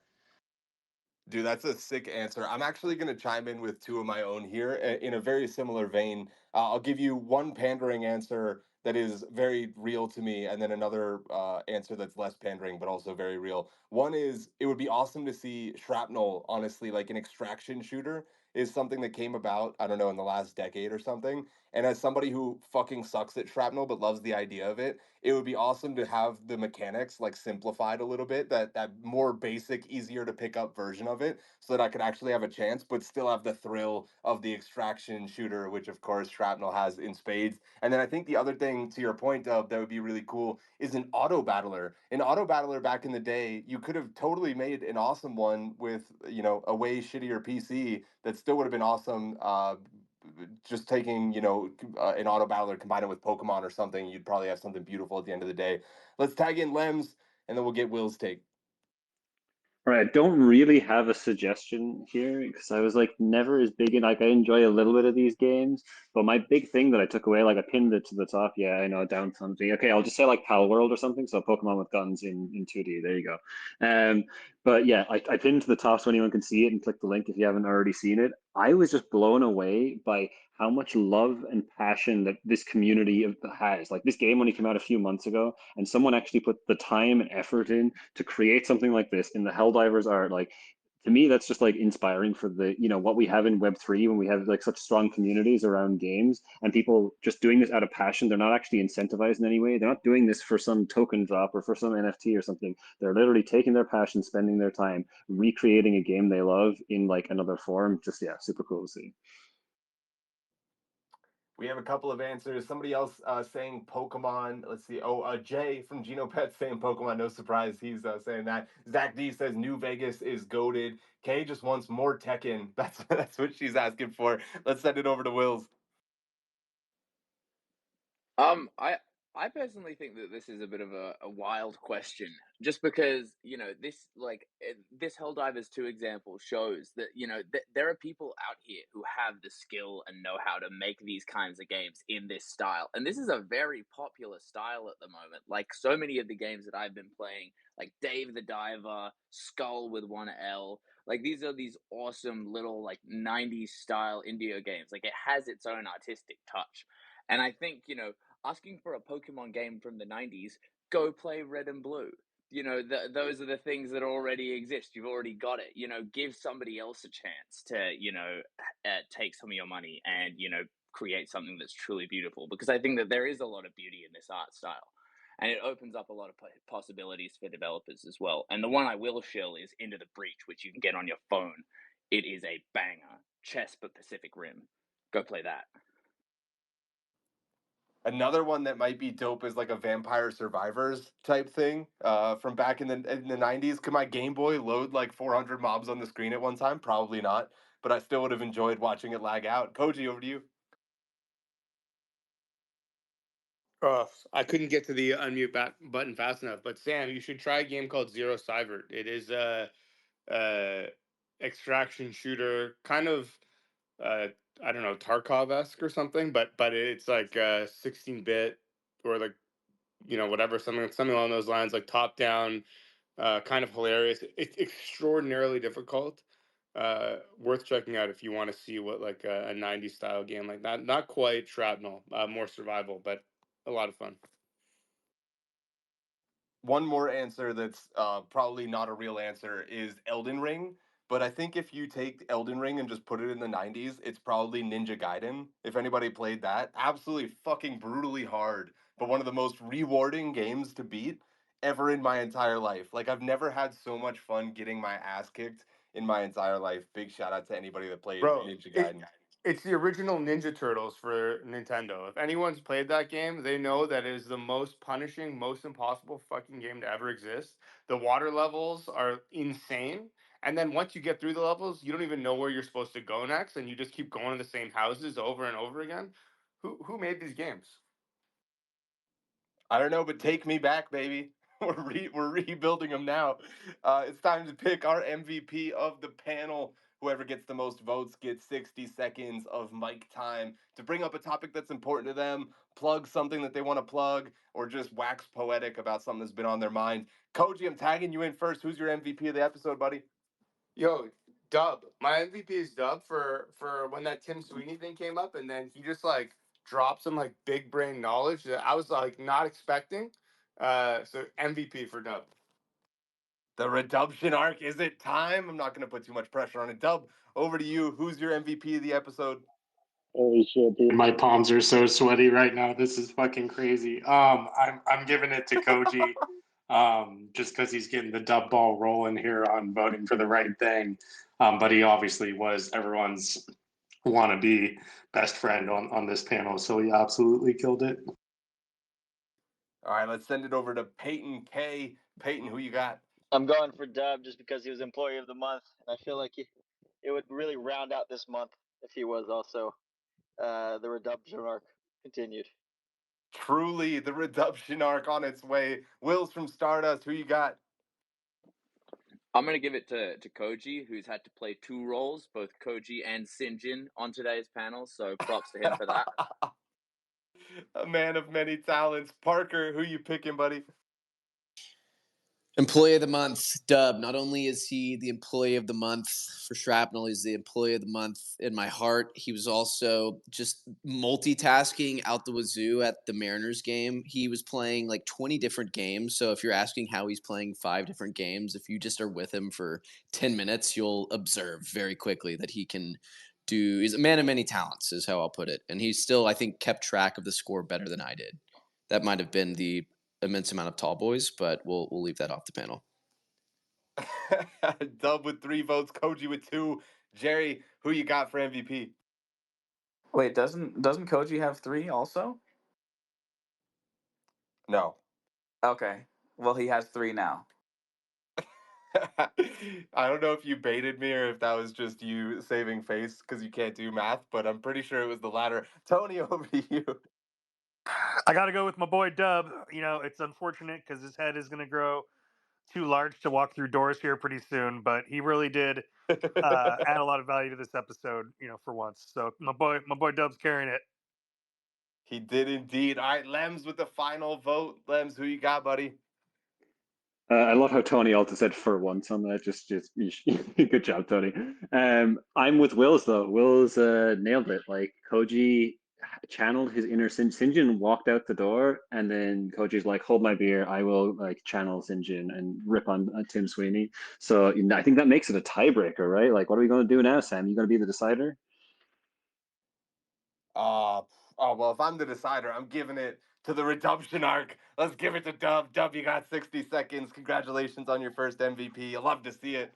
Dude, that's a sick answer. I'm actually going to chime in with two of my own here in a very similar vein. I'll give you one pandering answer that is very real to me, and then another answer that's less pandering, but also very real. One is, it would be awesome to see Shrapnel, honestly, like an extraction shooter is something that came about, I don't know, in the last decade or something. And as somebody who fucking sucks at Shrapnel but loves the idea of it, it would be awesome to have the mechanics like simplified a little bit, that more basic, easier to pick up version of it, so that I could actually have a chance but still have the thrill of the extraction shooter, which of course Shrapnel has in spades. And then I think the other thing, to your point, of that would be really cool, is an auto battler. An auto battler back in the day, you could have totally made an awesome one with, a way shittier PC that still would have been awesome. Just taking, an auto battler, combine it with Pokemon or something, you'd probably have something beautiful at the end of the day. Let's tag in Lems, and then we'll get Will's take. All right, I don't really have a suggestion here because I was like never as big in, like I enjoy a little bit of these games, but my big thing that I took away, like I pinned it to the top. Yeah, I know, down something. Okay, I'll just say like Pal World or something. So Pokemon with guns in 2D. There you go. But yeah, I pinned to the top so anyone can see it, and click the link if you haven't already seen it. I was just blown away by how much love and passion that this community has. Like this game only came out a few months ago, and someone actually put the time and effort in to create something like this. And the Helldivers are like, to me, that's just like inspiring for the, what we have in Web3 when we have like such strong communities around games and people just doing this out of passion. They're not actually incentivized in any way. They're not doing this for some token drop or for some NFT or something. They're literally taking their passion, spending their time, recreating a game they love in like another form. Just, yeah, super cool to see. We have a couple of answers. Somebody else saying Pokemon. Let's see. Oh, Jay from GenoPet saying Pokemon. No surprise, he's saying that. Zach D says New Vegas is goaded. Kay just wants more Tekken. That's what she's asking for. Let's send it over to Wills. I I personally think that this is a bit of a wild question, just because this Helldivers 2 example shows that there are people out here who have the skill and know how to make these kinds of games in this style, and this is a very popular style at the moment. Like so many of the games that I've been playing, like Dave the Diver, Skull with one L, like these are these awesome little like '90s style indie games. Like it has its own artistic touch, and I think asking for a Pokemon game from the 90s, go play Red and Blue. Those are the things that already exist. You've already got it. Give somebody else a chance to, take some of your money and, create something that's truly beautiful. Because I think that there is a lot of beauty in this art style. And it opens up a lot of possibilities for developers as well. And the one I will shill is Into the Breach, which you can get on your phone. It is a banger. Chess but Pacific Rim. Go play that. Another one that might be dope is like a Vampire Survivors type thing from back in the 90s. Could my Game Boy load like 400 mobs on the screen at one time? Probably not, but I still would have enjoyed watching it lag out. Koji, over to you. Oh, I couldn't get to the unmute button fast enough. But Sam, you should try a game called Zero Cybert. It is a extraction shooter, kind of uh, I don't know, Tarkov-esque or something. But it's like 16-bit or like whatever, something along those lines, like top down, kind of hilarious. It's extraordinarily difficult. Worth checking out if you want to see what like a '90s style game like that. Not quite Shrapnel, more survival, but a lot of fun. One more answer that's probably not a real answer is Elden Ring. But I think if you take Elden Ring and just put it in the 90s, it's probably Ninja Gaiden. If anybody played that, absolutely fucking brutally hard, but one of the most rewarding games to beat ever in my entire life. Like, I've never had so much fun getting my ass kicked in my entire life. Big shout out to anybody that played Bro, Ninja Gaiden. it's the original Ninja Turtles for Nintendo. If anyone's played that game, they know that it is the most punishing, most impossible fucking game to ever exist. The water levels are insane. And then once you get through the levels, you don't even know where you're supposed to go next, and you just keep going to the same houses over and over again. Who made these games? I don't know, but take me back, baby. We're rebuilding them now. It's time to pick our MVP of the panel. Whoever gets the most votes gets 60 seconds of mic time to bring up a topic that's important to them, plug something that they want to plug, or just wax poetic about something that's been on their mind. Koji, I'm tagging you in first. Who's your MVP of the episode, buddy? Yo, Dub. My MVP is Dub for when that Tim Sweeney thing came up, and then he just like dropped some like big brain knowledge that I was like not expecting. So MVP for Dub. The redemption arc. Is it time? I'm not going to put too much pressure on it. Dub, over to you. Who's your MVP of the episode? Holy shit, dude! My palms are so sweaty right now. This is fucking crazy. I'm giving it to Koji, just because he's getting the dub ball rolling here on voting for the right thing. But he obviously was everyone's wannabe best friend on this panel, so he absolutely killed it. All right, let's send it over to Peyton K. Peyton, who you got? I'm going for Dub just because he was Employee of the Month, and I feel like it would really round out this month if he was also the redemption arc continued. Truly, the redemption arc on its way. Wills from Stardust, who you got? I'm going to give it to Koji, who's had to play two roles, both Koji and Sinjin, on today's panel. So props to him for that. A man of many talents. Parker, who you picking, buddy? Employee of the month, Dub. Not only is he the employee of the month for Shrapnel, he's the employee of the month in my heart. He was also just multitasking out the wazoo at the Mariners game. He was playing like 20 different games. So if you're asking how he's playing 5 different games, if you just are with him for 10 minutes, you'll observe very quickly that he can do. He's a man of many talents, is how I'll put it. And he's still, I think, kept track of the score better than I did. That might have been the immense amount of tall boys, but we'll leave that off the panel. Dub with 3 votes, Koji with 2. Jerry, who you got for MVP? Wait, doesn't Koji have 3 also? No. Okay. Well, he has 3 now. I don't know if you baited me or if that was just you saving face because you can't do math, but I'm pretty sure it was the latter. Tony, over to you. I got to go with my boy Dub. You know, it's unfortunate because his head is going to grow too large to walk through doors here pretty soon, but he really did add a lot of value to this episode, you know, for once. So my boy Dub's carrying it. He did indeed. All right, Lems with the final vote. Lems, who you got, buddy? I love how Tony also said for once on that. Just good job, Tony. I'm with Wills though. Wills nailed it. Like Koji channeled his inner Sinjin, walked out the door, and then Koji's like, "Hold my beer. I will like channel Sinjin and rip on Tim Sweeney." So I think that makes it a tiebreaker, right? Like, what are we going to do now, Sam? You going to be the decider? Well, if I'm the decider, I'm giving it to the redemption arc. Let's give it to Dub. Dub, you got 60 seconds. Congratulations on your first MVP. I love to see it.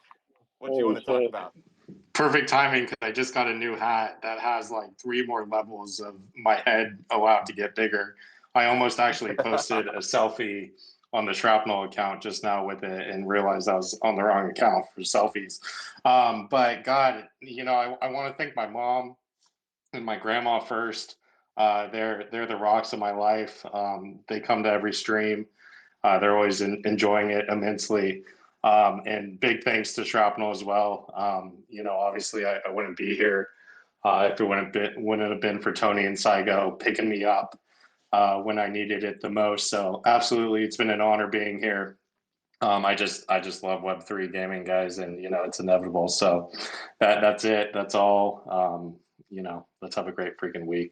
What you want Holy to talk shit. about? Perfect timing because I just got a new hat that has like 3 more levels of my head allowed to get bigger. I almost actually posted a selfie on the Shrapnel account just now with it and realized I was on the wrong account for selfies. But God, I want to thank my mom and my grandma first. They're the rocks of my life. They come to every stream. They're always enjoying it immensely. And big thanks to Shrapnel as well. Obviously I wouldn't be here if it wouldn't have been for Tony and Saigo picking me up when I needed it the most. So absolutely, it's been an honor being here. I just love Web3 gaming, guys, and it's inevitable. So that's it. That's all. Let's have a great freaking week.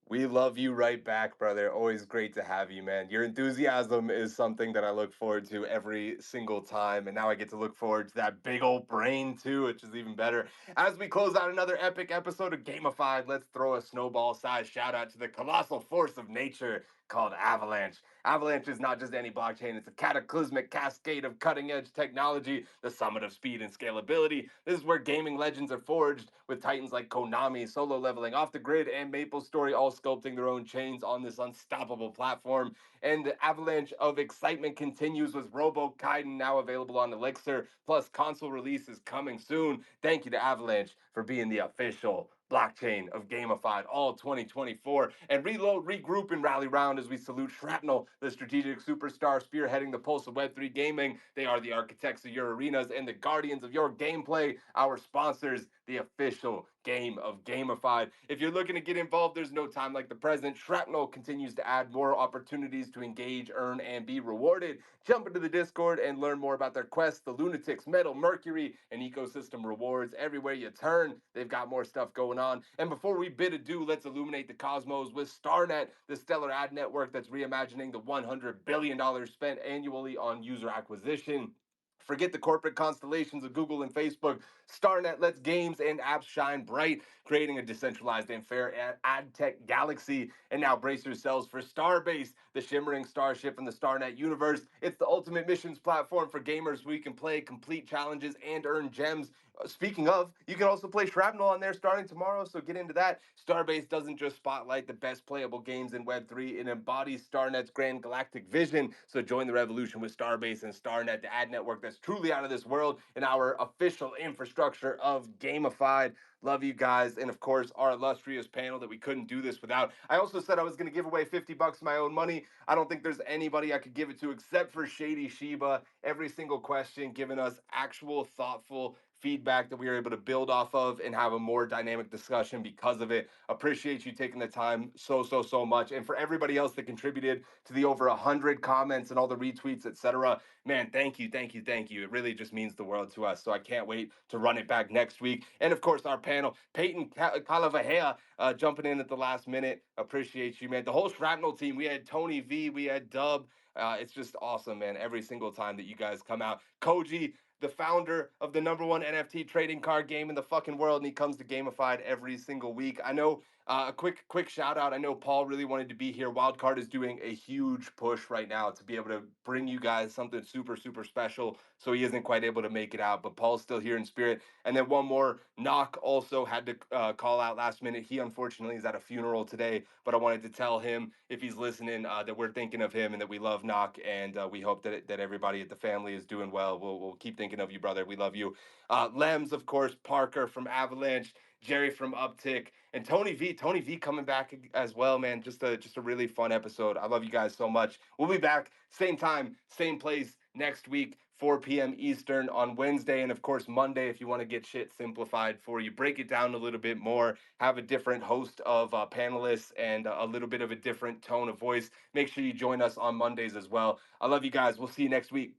We love you right back, brother. Always great to have you, man. Your enthusiasm is something that I look forward to every single time. And now I get to look forward to that big old brain, too, which is even better. As we close out another epic episode of Gamified, let's throw a snowball sized shout out to the colossal force of nature called Avalanche. Avalanche is not just any blockchain, it's a cataclysmic cascade of cutting edge technology, the summit of speed and scalability. This is where gaming legends are forged, with titans like Konami, Solo Leveling, Off the Grid, and MapleStory all sculpting their own chains on this unstoppable platform. And the avalanche of excitement continues with Robo Kaiden now available on Elixir, plus console release is coming soon. Thank you to Avalanche for being the official blockchain of Gamified all 2024. And reload, regroup, and rally round as we salute Shrapnel, the strategic superstar spearheading the pulse of Web3 gaming. They are the architects of your arenas and the guardians of your gameplay, our sponsors, the official game of Gamified. If you're looking to get involved, there's no time like the present. Shrapnel continues to add more opportunities to engage, earn, and be rewarded. Jump into the Discord and learn more about their quests, the Lunatics, Metal, Mercury, and ecosystem rewards. Everywhere you turn, they've got more stuff going on. And before we bid adieu, let's illuminate the cosmos with StarNet, the stellar ad network that's reimagining the $100 billion spent annually on user acquisition. Forget the corporate constellations of Google and Facebook. StarNet lets games and apps shine bright, creating a decentralized and fair ad tech galaxy. And now brace yourselves for Starbase, the shimmering starship in the StarNet universe. It's the ultimate missions platform for gamers where you can play, complete challenges, and earn gems. Speaking of, you can also play Shrapnel on there starting tomorrow, so get into that. Starbase doesn't just spotlight the best playable games in Web3, it embodies StarNet's grand galactic vision. So join the revolution with Starbase and StarNet, the ad network that's truly out of this world, and our official infrastructure of Gamified. Love you guys. And of course, our illustrious panel that we couldn't do this without. I also said I was going to give away $50 of my own money. I don't think there's anybody I could give it to except for Shady Shiba. Every single question giving us actual thoughtful feedback that we were able to build off of and have a more dynamic discussion because of it. Appreciate you taking the time so much. And for everybody else that contributed to the over 100 comments and all the retweets, etc., man, thank you. It really just means the world to us. So I can't wait to run it back next week. And of course, our panel, Peyton Calavajea, jumping in at the last minute. Appreciate you, man. The whole Shrapnel team. We had Tony V, we had Dub. It's just awesome, man. Every single time that you guys come out. Koji, the founder of the #1 NFT trading card game in the fucking world, and he comes to Gamified every single week. I know a quick shout out. I know Paul really wanted to be here. Wildcard is doing a huge push right now to be able to bring you guys something super special. So he isn't quite able to make it out, but Paul's still here in spirit. And then one more, Knock also had to call out last minute. He unfortunately is at a funeral today, but I wanted to tell him if he's listening that we're thinking of him and that we love Knock, and we hope that everybody at the family is doing well. We'll keep thinking of you, brother. We love you. Lems, of course, Parker from Avalanche, Jerry from Uptick, and Tony V. Tony V coming back as well, man. Just a really fun episode. I love you guys so much. We'll be back same time, same place next week, 4 p.m. Eastern on Wednesday, and of course Monday if you want to get shit simplified for you, break it down a little bit more, have a different host of panelists and a little bit of a different tone of voice. Make sure you join us on Mondays as well. I love you guys. We'll see you next week.